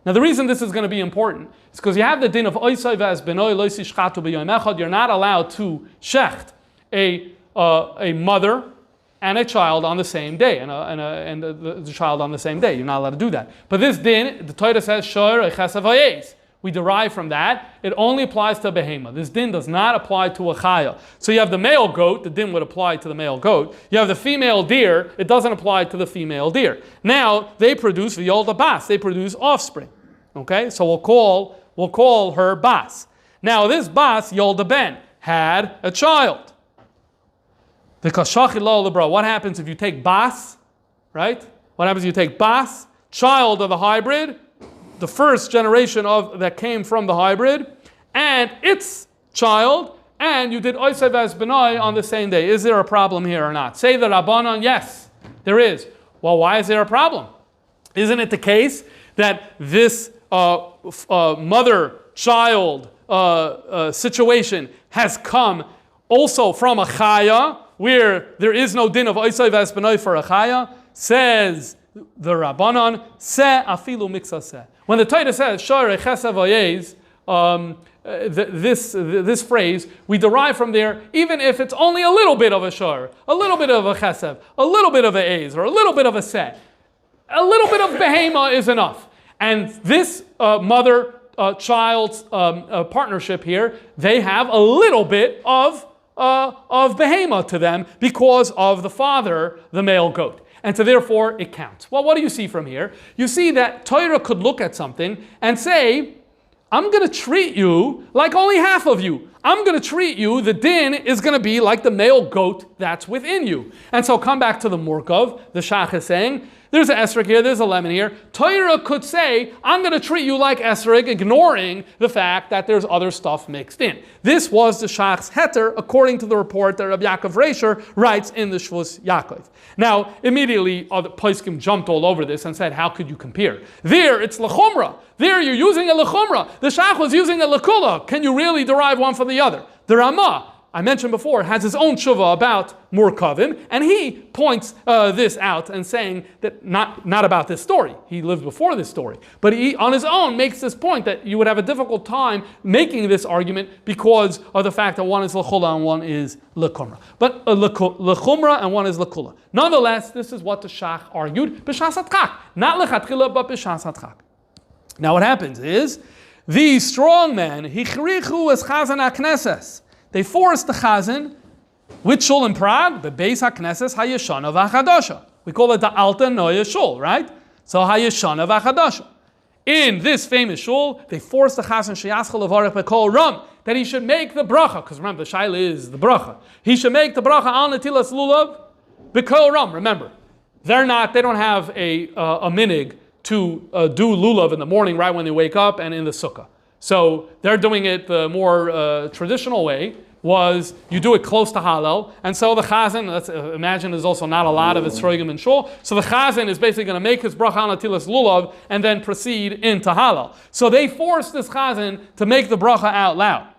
B: Now the reason this is going to be important is because you have the din of oisai v'as benoi loisi shchatu b'yom echad. You're not allowed to shecht a mother and a child on the same day, and the child on the same day. You're not allowed to do that. But this din, the Torah says shor echesav hayes. We derive from that, it only applies to a behema. This din does not apply to a chaya. So you have the male goat, the din would apply to the male goat. You have the female deer, it doesn't apply to the female deer. Now, they produce v'yolda bas, they produce offspring. Okay, so we'll call her bas. Now this bas, yolda ben, had a child. What happens if you take bas, right? What happens if you take bas, child of the hybrid, the first generation that came from the hybrid, and its child, and you did oisei v'as benoi on the same day. Is there a problem here or not? Say the Rabbanon, yes, there is. Well, why is there a problem? Isn't it the case that this mother-child situation has come also from a chaya, where there is no din of oisei v'as benoi for a chaya? Says the Rabbanon, se afilu miksa se. When the Torah says shor echesav hayes, this phrase we derive from there, even if it's only a little bit of a shor, a little bit of a chesav, a little bit of a eiz, or a little bit of a set, a little bit of behema is enough. And this mother-child's partnership here, they have a little bit of behema to them because of the father, the male goat. And so therefore it counts. Well, what do you see from here? You see that Torah could look at something and say, I'm going to treat you like only half of you. I'm going to treat you, the din is going to be like the male goat that's within you. And so come back to the Murkov, the Shach is saying, there's an esrog here, there's a lemon here. Torah could say, I'm going to treat you like esrog, ignoring the fact that there's other stuff mixed in. This was the Shach's heter, according to the report that Rabbi Yaakov Reisher writes in the Shvus Yaakov. Now, immediately, other poskim jumped all over this and said, how could you compare? There, it's lechumra. There, you're using a lechumra. The Shach was using a lekula. Can you really derive one from the other? The Ramah, I mentioned before, has his own tshuva about Murkavim, and he points this out and saying that not about this story. He lived before this story. But he, on his own, makes this point that you would have a difficult time making this argument because of the fact that one is lechula and one is lekumra. But lechumra and one is lekula. Nonetheless, this is what the Shach argued, b'shas hatchak. Not lechatchila, but b'shas hatchak. Now what happens is, These strong men, hichrichu es chazan hakneses. They forced the chazan, which shul in Prague, the Beis HaKnesses HaYeshana v'Hachadasha. We call it the Alta Noya Shul, right? So HaYeshana v'Hachadasha. In this famous shul, they forced the chazan sheyaschal levarech b'kol ram, that he should make the bracha, because remember, the shaila is the bracha. He should make the bracha al netilas lulav b'kol ram. Remember, they don't have a minig to do lulav in the morning, right when they wake up, and in the sukkah. So they're doing it the more traditional way, was you do it close to Hallel, and so the chazan, let's imagine there's also not a lot of esrogim in shul, so the chazan is basically going to make his bracha on netilas lulav and then proceed into Hallel. So they forced this chazan to make the bracha out loud.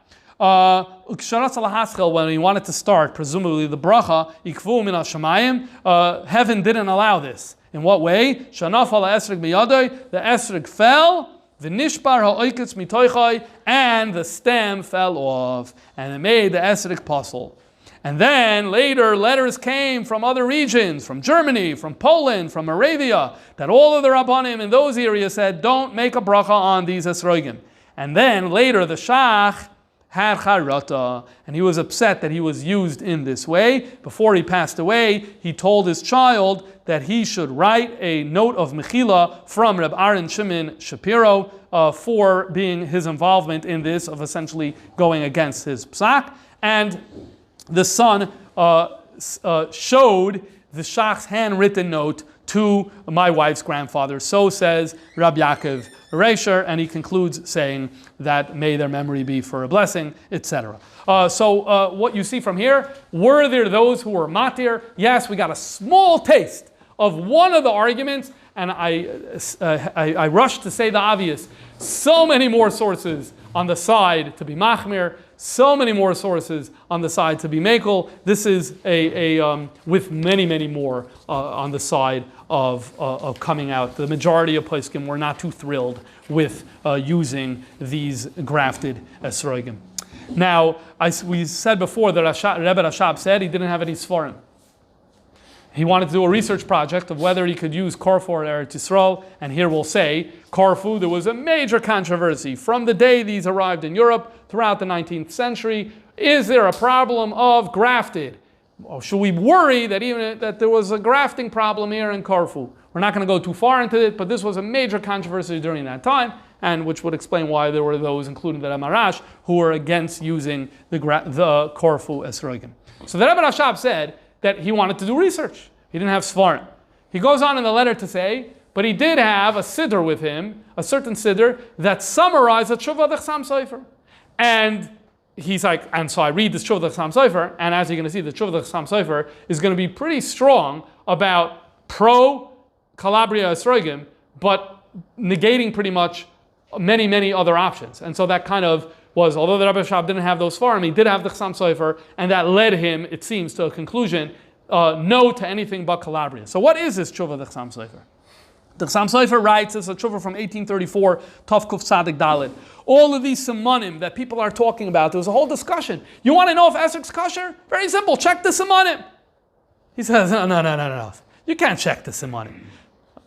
B: When he wanted to start, presumably the bracha, ikvu min hashamayim, heaven didn't allow this. In what way? Shanaf ala esrog miyadoi, the esrog fell, v'nishbar ha'oiketz mitoichai, and the stem fell off, and it made the esrog puzzle. And then later letters came from other regions, from Germany, from Poland, from Moravia, that all of the Rabbanim in those areas said, don't make a bracha on these esrogim. And then later the Shach had charata, and he was upset that he was used in this way. Before he passed away, he told his child that he should write a note of mechila from Reb Aaron Shimon Shapiro for being his involvement in this, of essentially going against his psak. And the son showed the Shach's handwritten note to my wife's grandfather. So says Rabbi Yaakov Reisher, and he concludes saying that may their memory be for a blessing, etc. So what you see from here, were there those who were matir? Yes, we got a small taste of one of the arguments, and I rushed to say the obvious. So many more sources on the side to be machmir, so many more sources on the side to be mekel. This is with many, many more on the side of coming out. The majority of poskim were not too thrilled with using these grafted esrogim. Now, we said before that Rebbe Rashab said he didn't have any svarim. He wanted to do a research project of whether he could use Corfu or Eretz Yisrael, and here we'll say, Corfu, there was a major controversy from the day these arrived in Europe throughout the 19th century. Is there a problem of grafted? Or should we worry that there was a grafting problem here in Corfu? We're not going to go too far into it, but this was a major controversy during that time, and which would explain why there were those, including the Ramarash, who were against using the Corfu esrogim. So the Rebbe Rashab said that he wanted to do research. He didn't have svarim. He goes on in the letter to say, but he did have a siddur with him, a certain siddur, that summarized the Tshuva D'Chsam Sofer. And he's like, and so I read this Tshuva D'Chsam Sofer, and as you're going to see, the Tshuva D'Chsam Sofer is going to be pretty strong about pro-Calabria Esrogim, but negating pretty much many, many other options. And so that kind of was, although the Rebbe Shab didn't have those svarim, he did have the D'Chsam Sofer, and that led him, it seems, to a conclusion, no to anything but Calabria. So what is this Tshuva D'Chsam Sofer? The D'Chsam Sofer writes, it's a Tshuva from 1834, Tov Kuf Tzadik Dalet. All of these simanim that people are talking about, there was a whole discussion. You want to know if esrog's kosher? Very simple, check the simanim. He says, no. You can't check the simanim.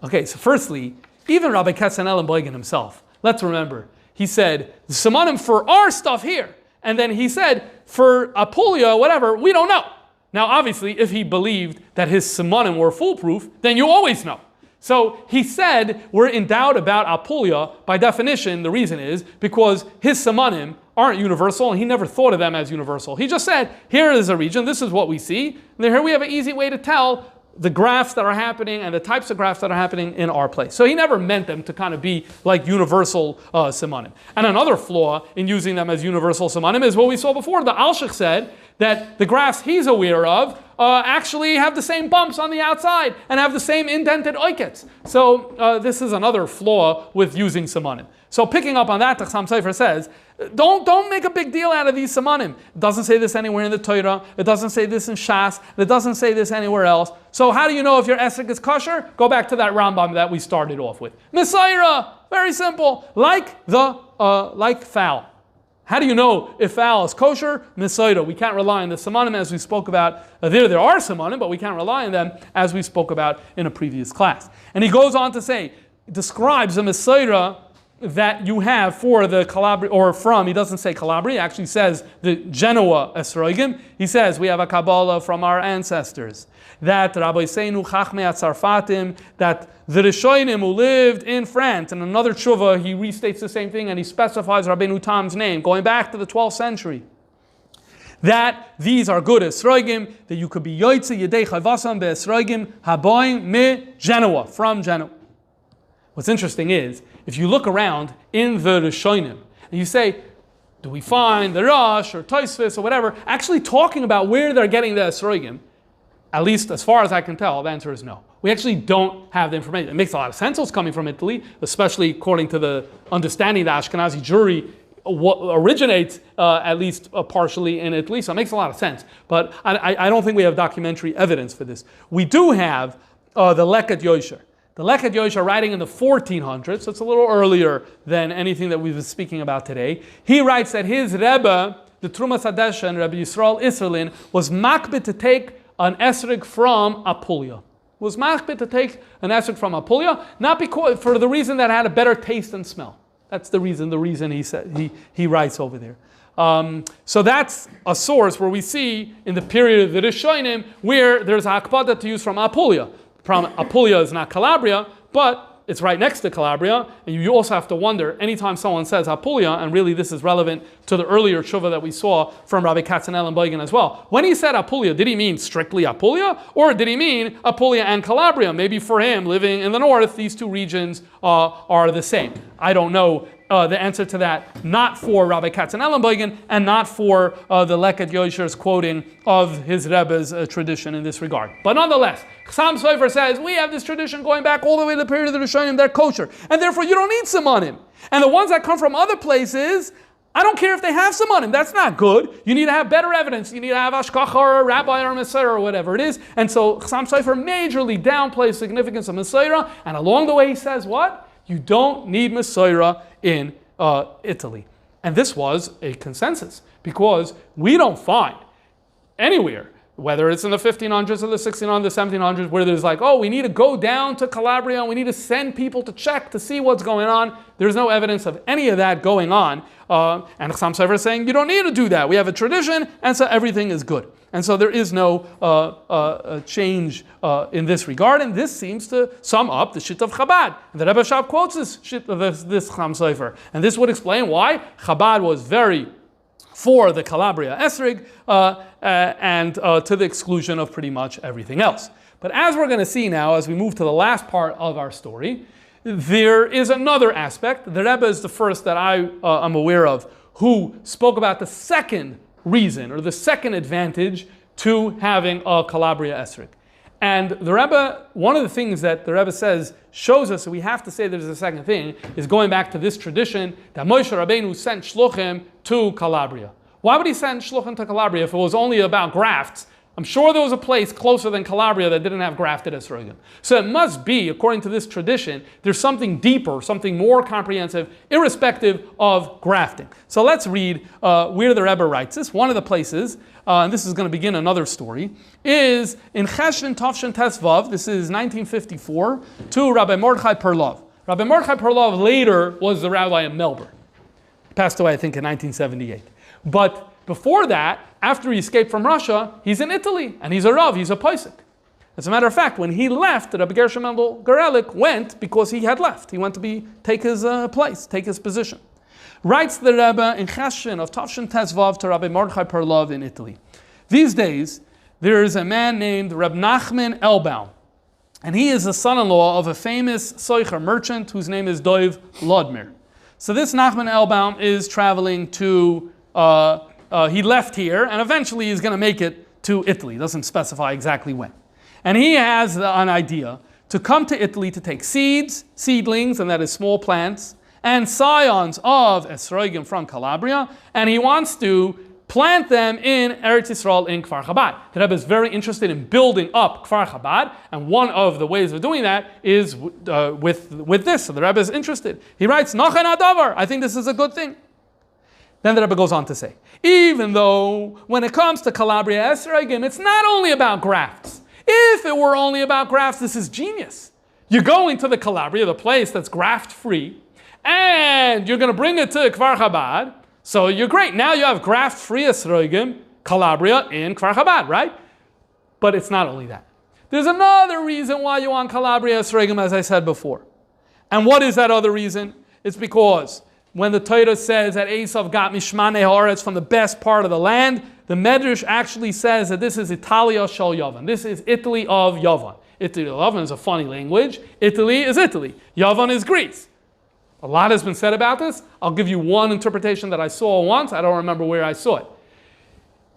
B: Okay, so firstly, even Rabbi Katzenel and Boygan himself, let's remember, he said, the simanim for our stuff here. And then he said, for Apulia, whatever, we don't know. Now, obviously, if he believed that his simanim were foolproof, then you always know. So he said, we're in doubt about Apulia. By definition, the reason is because his simanim aren't universal, and he never thought of them as universal. He just said, here is a region, this is what we see. And then here we have an easy way to tell the grafts that are happening and the types of grafts that are happening in our place. So he never meant them to kind of be like universal simanim. And another flaw in using them as universal simanim is what we saw before. The Alshich said that the grafts he's aware of actually have the same bumps on the outside and have the same indented oikets. So this is another flaw with using simanim. So picking up on that, the D'Chsam Sofer says, don't make a big deal out of these simanim. It doesn't say this anywhere in the Torah. It doesn't say this in Shas. It doesn't say this anywhere else. So how do you know if your esrog is kosher? Go back to that Rambam that we started off with. Mesaira, very simple, like fowl. How do you know if fowl is kosher? Mesaira. We can't rely on the simanim as we spoke about. There are simanim, but we can't rely on them as we spoke about in a previous class. And he goes on to say, describes a mesaira that you have for the Calabria, or from, he doesn't say Calabria, he actually says the Genoa esrogim. He says we have a Kabbalah from our ancestors that Rabbi Seinu Chachmei Atzarfatim, that the Rishonim who lived in France, and another tshuva, he restates the same thing and he specifies Rabbeinu Tam's name, going back to the 12th century, that these are good esrogim, that you could be yoitze yedei chayvasam be esrogim haboim me Genoa, from Genoa. What's interesting is, if you look around in the Rishonim, and you say, do we find the Rosh or Tosfos or whatever, actually talking about where they're getting the esrogim, at least as far as I can tell, the answer is no. We actually don't have the information. It makes a lot of sense it's coming from Italy, especially according to the understanding that Ashkenazi Jewry originates at least partially in Italy, so it makes a lot of sense. But I don't think we have documentary evidence for this. We do have the Leket Yosher. The Leket Yosher, writing in the 1400s, so it's a little earlier than anything that we've been speaking about today. He writes that his Rebbe, the Trumas Hadeshen, Rebbe Yisrael Isserlin, was makbid to take an esrog from Apulia. Was makbid to take an esrog from Apulia, not because for the reason that it had a better taste and smell. That's the reason he said he writes over there. So that's a source where we see in the period of the Rishonim where there's a akpada to use from Apulia. Apulia is not Calabria, but it's right next to Calabria, and you also have to wonder, anytime someone says Apulia, and really this is relevant to the earlier tshuva that we saw from Rabbi Katzenel and Boigan as well. When he said Apulia, did he mean strictly Apulia, or did he mean Apulia and Calabria? Maybe for him, living in the north, these two regions are the same. I don't know the answer to that, not for Rabbi Katzenel and Boigan, and not for the Leket Yosher's quoting of his Rebbe's tradition in this regard. But nonetheless, Chassam Sofer says, we have this tradition going back all the way to the period of the Rishonim, they're kosher, and therefore you don't need simonim. And the ones that come from other places, I don't care if they have simonim, that's not good. You need to have better evidence. You need to have ashkacha or a rabbi or a Mesorah or whatever it is. And so Chassam Sofer majorly downplays the significance of Mesorah, and along the way he says what? You don't need Mesorah in Italy. And this was a consensus, because we don't find anywhere, whether it's in the 1500s or the 1600s, the 1700s, where there's like, oh, we need to go down to Calabria and we need to send people to check to see what's going on. There's no evidence of any of that going on. And Chassam Sofer is saying, you don't need to do that. We have a tradition, and so everything is good. And so there is no change in this regard, and this seems to sum up the shit of Chabad. The Rebbe Shab quotes this Chassam Sofer, and this would explain why Chabad was very for the Calabria Esrog, and to the exclusion of pretty much everything else. But as we're going to see now, as we move to the last part of our story, there is another aspect. The Rebbe is the first that I am aware of who spoke about the second reason, or the second advantage to having a Calabria Esrog. And the Rebbe, one of the things that the Rebbe says shows us that we have to say there's a second thing, is going back to this tradition that Moshe Rabbeinu sent shluchim to Calabria. Why would he send shluchim to Calabria if it was only about grafts? I'm sure there was a place closer than Calabria that didn't have grafted esrogim. So it must be, according to this tradition, there's something deeper, something more comprehensive, irrespective of grafting. So let's read where the Rebbe writes this. One of the places, and this is going to begin another story, is in Cheshin Tavshin Tesvav, this is 1954, to Rabbi Mordechai Perlov. Rabbi Mordechai Perlov later was the rabbi in Melbourne. Passed away, I think, in 1978. But before that, after he escaped from Russia, he's in Italy, and he's a Rav, he's a Paisik. As a matter of fact, when he left, Rabbi Gershom Mendel Gorelik went because he had left. He went to take his place, take his position. Writes the Rebbe in Cheshin of Tavshin Tesvav to Rabbi Mordechai Perlov in Italy. These days, there is a man named Reb Nachman Elbaum, and he is the son-in-law of a famous Soicher merchant whose name is Dov Lodmir. So this Nachman Elbaum is traveling to he left here, and eventually he's going to make it to Italy. Doesn't specify exactly when. And he has an idea to come to Italy to take seedlings, and that is small plants, and scions of esrogim from Calabria, and he wants to plant them in Eretz Yisrael in Kfar Chabad. The Rebbe is very interested in building up Kfar Chabad, and one of the ways of doing that is with this. So the Rebbe is interested. He writes, Nachen Adavar, I think this is a good thing. Then the Rebbe goes on to say, even though when it comes to Calabria Esrogim, it's not only about grafts. If it were only about grafts, this is genius. You're going to the Calabria, the place that's graft-free, and you're going to bring it to Kfar Chabad, so you're great. Now you have graft-free esrogim, Calabria, in Kfar Chabad, right? But it's not only that. There's another reason why you want Calabria esrogim, as I said before. And what is that other reason? It's because when the Torah says that Esav got Mishmanei Haaretz from the best part of the land, the Medrash actually says that this is Italia Shel Yavan. This is Italy of Yavan. Italy of Yavan is a funny language. Italy is Italy. Yavan is Greece. A lot has been said about this. I'll give you one interpretation that I saw once. I don't remember where I saw it.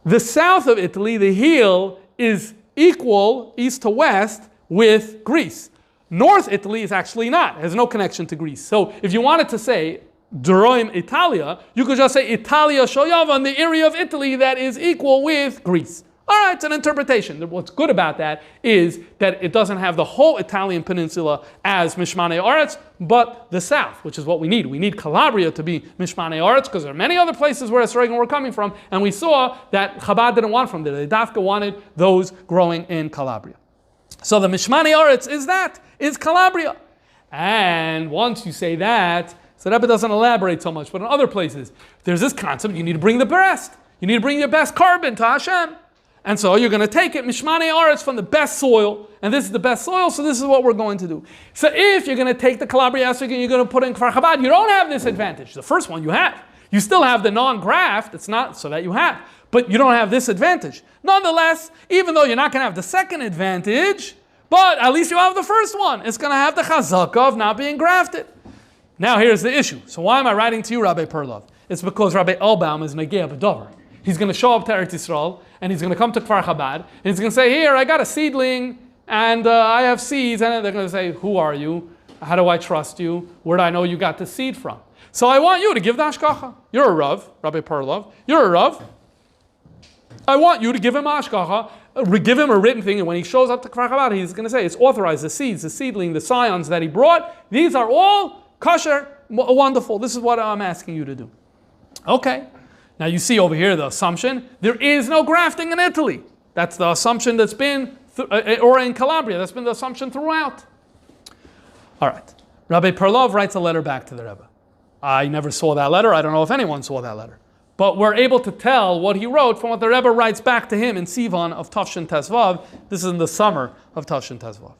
B: The south of Italy, the heel, is equal, east to west, with Greece. North Italy is actually not. It has no connection to Greece. So if you wanted to say Duroim Italia, you could just say Italia Shel Yavan, the area of Italy that is equal with Greece. All right, it's an interpretation. What's good about that is that it doesn't have the whole Italian peninsula as Mishmanei Haaretz, but the south, which is what we need. We need Calabria to be Mishmanei Haaretz because there are many other places where esrogim were coming from, and we saw that Chabad didn't want from there. They dafka wanted those growing in Calabria. So the Mishmanei Haaretz is Calabria. And once you say that, so the Rebbe doesn't elaborate so much, but in other places, there's this concept, you need to bring the best. You need to bring your best carbon to Hashem. And so you're going to take it, Mishmanei Haaretz, from the best soil, and this is the best soil, so this is what we're going to do. So if you're going to take the Calabria Esrog and you're going to put it in Kfar Chabad, you don't have this advantage. The first one you have. You still have the non-graft, it's not so that you have, but you don't have this advantage. Nonetheless, even though you're not going to have the second advantage, but at least you have the first one. It's going to have the chazaka of not being grafted. Now here's the issue. So why am I writing to you, Rabbi Perlov? It's because Rabbi Elbaum is Negea B'Dover. He's going to show up to Eretz Yisrael, and he's going to come to Kfar Chabad, and he's going to say, here, I got a seedling, and I have seeds, and they're going to say, who are you? How do I trust you? Where do I know you got the seed from? So I want you to give the hashgacha. You're a Rav, Rabbi Perlov. You're a Rav. I want you to give him hashgacha, give him a written thing, and when he shows up to Kfar Chabad, he's going to say, it's authorized, the seeds, the seedling, the scions that he brought, these are all kosher, wonderful. This is what I'm asking you to do. Okay. Now you see over here the assumption, there is no grafting in Italy. That's the assumption that's been, or in Calabria, that's been the assumption throughout. All right. Rabbi Perlov writes a letter back to the Rebbe. I never saw that letter. I don't know if anyone saw that letter. But we're able to tell what he wrote from what the Rebbe writes back to him in Sivan of Tafshin Tezvav. This is in the summer of Tafshin Tezvav.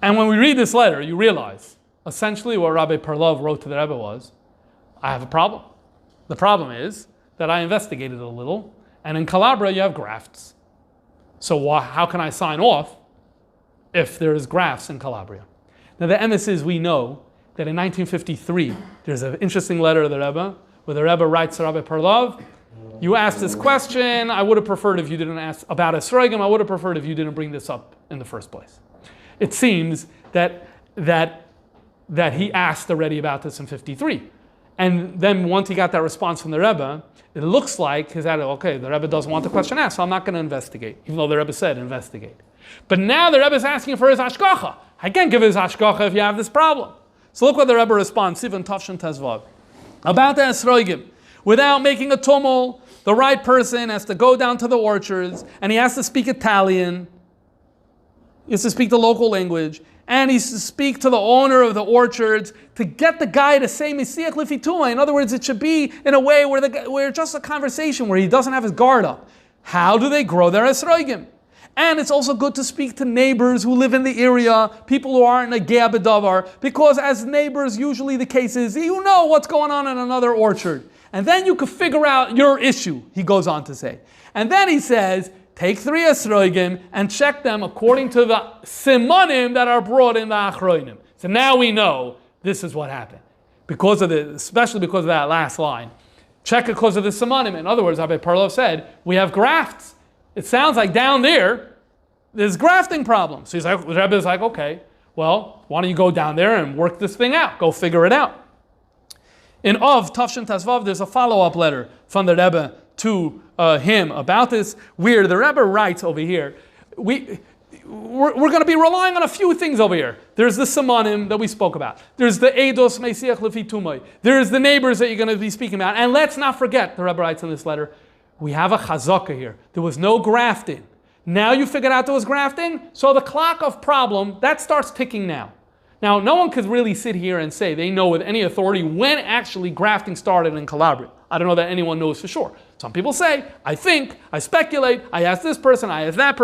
B: And when we read this letter, you realize, essentially what Rabbi Perlov wrote to the Rebbe was, I have a problem. The problem is that I investigated a little, and in Calabria you have grafts. So how can I sign off if there is grafts in Calabria? Now the emes is we know that in 1953, there's an interesting letter to the Rebbe, where the Rebbe writes to Rabbi Perlov, you asked this question, I would have preferred if you didn't ask about esrogim, I would have preferred if you didn't bring this up in the first place. It seems that he asked already about this in 53. And then once he got that response from the Rebbe, it looks like his attitude, okay, the Rebbe doesn't want the question asked, so I'm not going to investigate, even though the Rebbe said investigate. But now the Rebbe is asking for his hashgacha. I can't give his hashgacha if you have this problem. So look what the Rebbe responds, Sivan Tafshin Tezvav. About the esrogim, without making a tumult, the right person has to go down to the orchards, and he has to speak Italian. He has to speak the local language. And he's to speak to the owner of the orchards to get the guy to say Mesiach Lifituma. In other words, it should be in a way where just a conversation where he doesn't have his guard up. How do they grow their esrogim? And it's also good to speak to neighbors who live in the area, people who aren't a Gea B'Davar, because as neighbors, usually the case is, you know what's going on in another orchard. And then you can figure out your issue, he goes on to say. And then he says, take 3 esrogim and check them according to the simanim that are brought in the achroinim. So now we know this is what happened. Especially because of that last line. Check it because of the simanim. In other words, Rabbi Perlov said, we have grafts. It sounds like down there's grafting problems. So the Rebbe is like, okay, well, why don't you go down there and work this thing out? Go figure it out. In Av, Tafshin Tezvav, there's a follow-up letter from the Rebbe to him about this, where the Rebbe writes over here, we're going to be relying on a few things over here. There's the simanim that we spoke about. There's the eidos meisiach lefi tumai. There's the neighbors that you're going to be speaking about. And let's not forget, the Rebbe writes in this letter, we have a chazaka here. There was no grafting. Now you figured out there was grafting, so the clock of problem, that starts ticking now. Now, no one could really sit here and say they know with any authority when actually grafting started in Calabria. I don't know that anyone knows for sure. Some people say, I think, I speculate, I ask this person, I ask that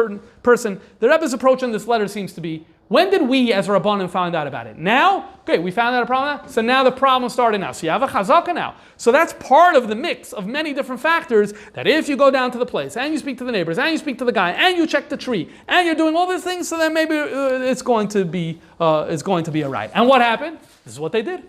B: person. The Rebbe's approach in this letter seems to be, when did we as Rabbanim find out about it? Now? Okay, we found out a problem now, so now the problem started now. So you have a chazaka now. So that's part of the mix of many different factors that if you go down to the place, and you speak to the neighbors, and you speak to the guy, and you check the tree, and you're doing all these things, so then maybe it's going to be a right. And what happened? This is what they did.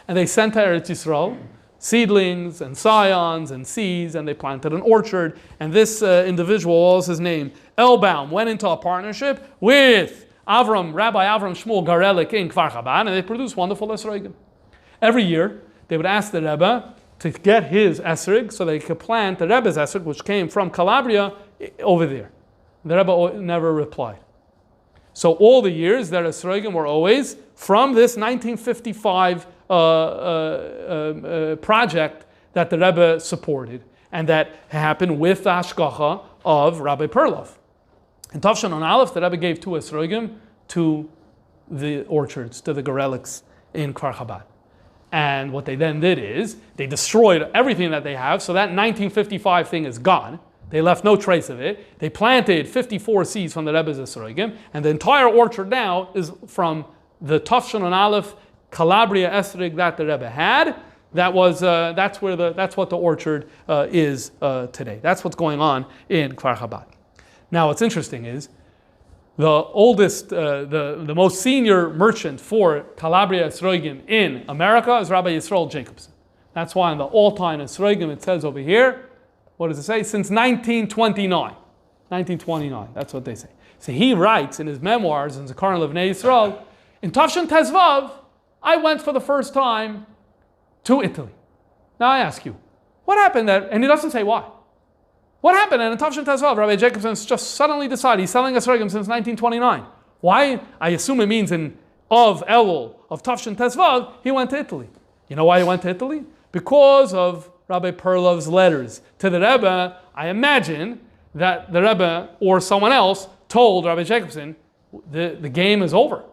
B: And they sent to Eretz Yisrael seedlings and scions and seeds, and they planted an orchard. And this individual, what was his name? Elbaum, went into a partnership with Rabbi Avram Shmuel Garelik in Kfar Chabad, and they produced wonderful esrogim. Every year, they would ask the Rebbe to get his esrog so they could plant the Rebbe's esrog, which came from Calabria, over there. The Rebbe never replied. So all the years, their esrogim were always from this 1955 project that the Rebbe supported, and that happened with the hashgacha of Rabbi Perlov. In Tavshan on Aleph, the Rebbe gave 2 esrogim to the orchards, to the Garelics in Kfar Chabad. And what they then did is, they destroyed everything that they have, so that 1955 thing is gone. They left no trace of it. They planted 54 seeds from the Rebbe's esrogim, and the entire orchard now is from the Tavshan on Aleph Calabria Esrog that the Rebbe had. That's what the orchard is today. That's what's going on in Kfar Chabad. Now, what's interesting is the oldest, the most senior merchant for Calabria Esrogim in America is Rabbi Yisrael Jacobson. That's why in the all-time Esrogim it says over here, what does it say? Since 1929. 1929, that's what they say. So he writes in his memoirs in Zikaron Levnei Yisrael, in Tavshan Tezvav, I went for the first time to Italy. Now I ask you, what happened there? And he doesn't say why. What happened? And in Tavshan Tezvav, Rabbi Jacobson just suddenly decided he's selling esrogim since 1929. Why? I assume it means in Elul of Tavshan Tezvav, he went to Italy. You know why he went to Italy? Because of Rabbi Perlov's letters to the Rebbe. I imagine that the Rebbe or someone else told Rabbi Jacobson, the game is over.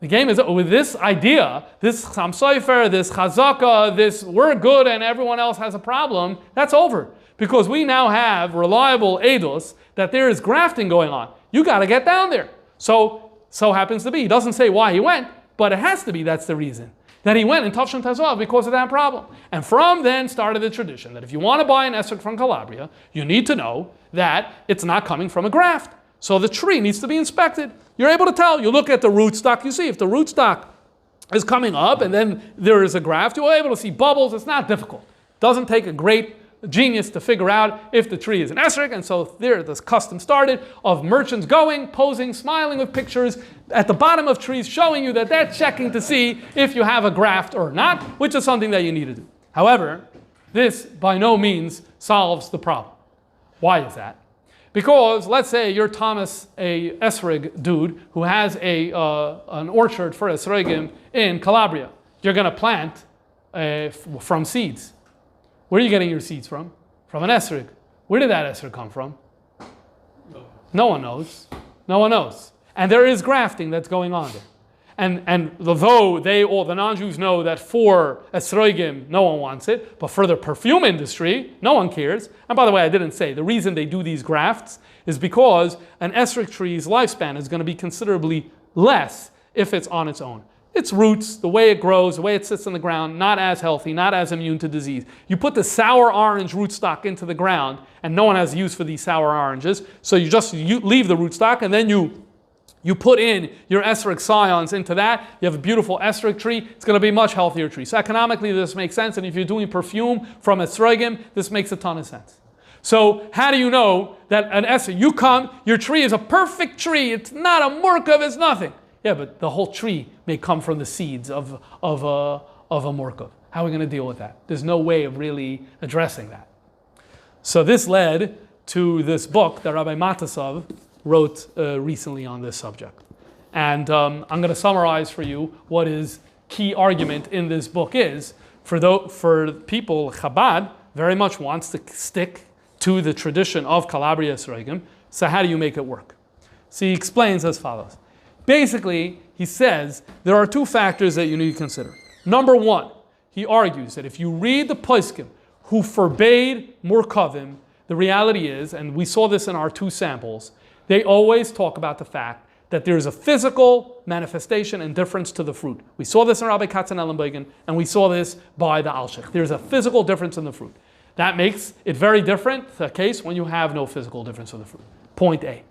B: The game is with this idea, this Cham Sofer, this Chazaka, this we're good and everyone else has a problem, that's over. Because we now have reliable eidos that there is grafting going on. You got to get down there. So happens to be. He doesn't say why he went, but it has to be that's the reason. That he went in Tavshan Tezvav because of that problem. And from then started the tradition that if you want to buy an esrog from Calabria, you need to know that it's not coming from a graft. So the tree needs to be inspected. You're able to tell. You look at the rootstock, you see if the rootstock is coming up and then there is a graft, you're able to see bubbles. It's not difficult. It doesn't take a great genius to figure out if the tree is an esrog. And so there this custom started of merchants going, posing, smiling with pictures at the bottom of trees showing you that they're checking to see if you have a graft or not, which is something that you need to do. However, this by no means solves the problem. Why is that? Because let's say you're Thomas, a esrog dude who has an orchard for esrogim in Calabria. You're going to plant from seeds. Where are you getting your seeds from? From an esrog. Where did that esrog come from? No one knows. No one knows. And there is grafting that's going on there. And though all the non-Jews know that for esrogim, no one wants it, but for the perfume industry, no one cares. And by the way, I didn't say, the reason they do these grafts is because an esrog tree's lifespan is going to be considerably less if it's on its own. Its roots, the way it grows, the way it sits in the ground, not as healthy, not as immune to disease. You put the sour orange rootstock into the ground, and no one has use for these sour oranges, so you leave the rootstock, and then you put in your esrog scions into that. You have a beautiful esrog tree. It's going to be a much healthier tree. So economically, this makes sense, and if you're doing perfume from esrogim, this makes a ton of sense. So how do you know that an esrog, you come, your tree is a perfect tree, it's not a murkav, it's nothing. Yeah, but the whole tree may come from the seeds of a morkov. How are we going to deal with that? There's no way of really addressing that. So this led to this book that Rabbi Matasov wrote recently on this subject. And I'm going to summarize for you what his key argument in this book is. For people, Chabad very much wants to stick to the tradition of Calabria Esrogim. So how do you make it work? So he explains as follows. Basically, he says there are two factors that you need to consider. Number one, he argues that if you read the poskim who forbade murkavim, the reality is, and we saw this in our two samples, they always talk about the fact that there's a physical manifestation and difference to the fruit. We saw this in Rabbi Katzenellenbogen, and we saw this by the Alshich. There's a physical difference in the fruit. That makes it very different, the case when you have no physical difference in the fruit. Point A.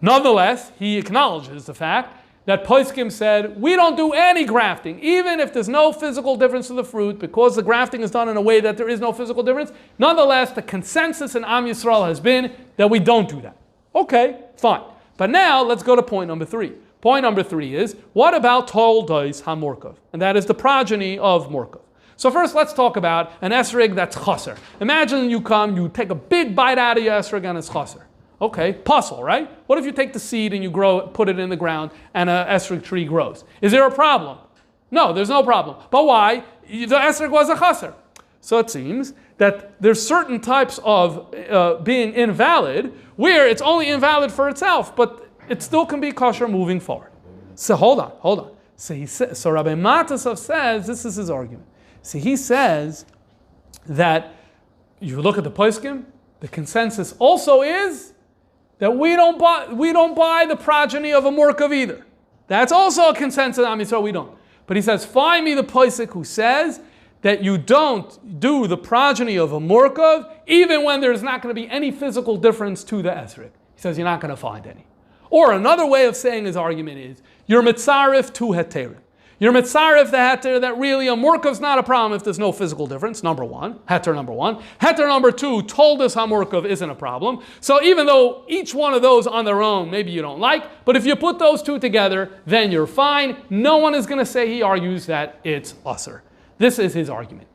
B: Nonetheless, he acknowledges the fact that poskim said, we don't do any grafting, even if there's no physical difference in the fruit, because the grafting is done in a way that there is no physical difference. Nonetheless, the consensus in Am Yisrael has been that we don't do that. Okay, fine. But now, let's go to point number 3. Point number 3 is, what about Toldois HaMorkav? And that is the progeny of Morkav. So first, let's talk about an esrog that's chaser. Imagine you come, you take a big bite out of your esrog and it's chaser. Okay, puzzle, right? What if you take the seed and you put it in the ground and an esrog tree grows? Is there a problem? No, there's no problem. But why? The esrog was a chaser. So it seems that there's certain types of being invalid where it's only invalid for itself, but it still can be kosher moving forward. So hold on. So Rabbi Matasov says, this is his argument. So he says that you look at the poskim, the consensus also is that we don't buy the progeny of a morkav either. That's also a consensus. I mean, so we don't. But he says, find me the posik who says that you don't do the progeny of a morkav even when there's not going to be any physical difference to the esrog. He says you're not going to find any. Or another way of saying his argument is, you're mitzarif to heterim. You're mitzarif the heter that really a morkav's not a problem if there's no physical difference, number one. Heter number one. Heter number two, told us hamorkav isn't a problem. So even though each one of those on their own maybe you don't like, but if you put those two together, then you're fine. No one is going to say he argues that it's usser. This is his argument.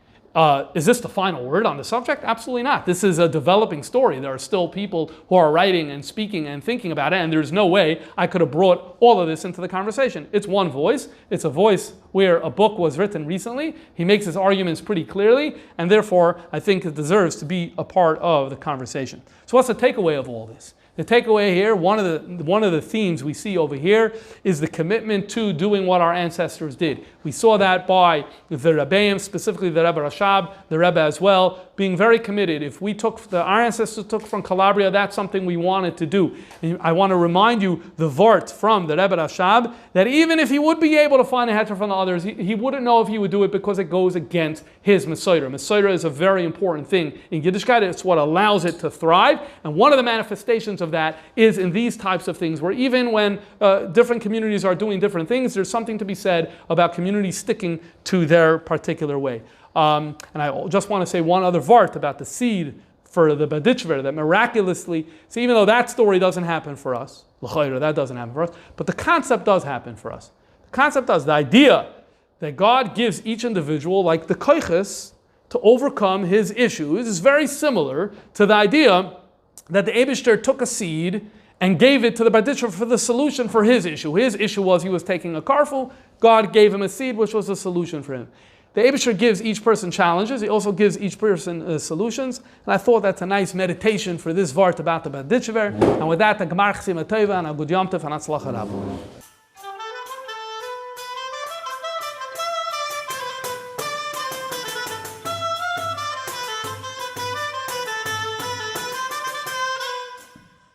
B: Is this the final word on the subject? Absolutely not. This is a developing story. There are still people who are writing and speaking and thinking about it, and there's no way I could have brought all of this into the conversation. It's one voice. It's a voice where a book was written recently. He makes his arguments pretty clearly, and therefore I think it deserves to be a part of the conversation. So what's the takeaway of all this? The takeaway here, one of the themes we see over here is the commitment to doing what our ancestors did. We saw that by the Rebbeim, specifically the Rebbe Rashab, the Rebbe as well, being very committed. If our ancestors took from Calabria, that's something we wanted to do. And I want to remind you the vort from the Rebbe Rashab, that even if he would be able to find a heter from the others, he wouldn't know if he would do it because it goes against his Mesorah. Mesorah is a very important thing. In Yiddishkeit, it's what allows it to thrive. And one of the manifestations of that is in these types of things, where even when different communities are doing different things, there's something to be said about communities sticking to their particular way. And I just want to say one other vart about the seed for the Badichver, that miraculously, see, even though that story doesn't happen for us, that doesn't happen for us, but the concept does happen for us. The concept does. The idea that God gives each individual, like the koiches, to overcome his issues is very similar to the idea that the Eibishter took a seed and gave it to the Badichver for the solution for his issue. His issue was he was taking a karfu. God gave him a seed, which was the solution for him. The Eibishter gives each person challenges. He also gives each person solutions. And I thought that's a nice meditation for this vart about the Badichver. And with that, a Gemar Chesima Tova and a good Yom Tov and Hatzlacha Rabba.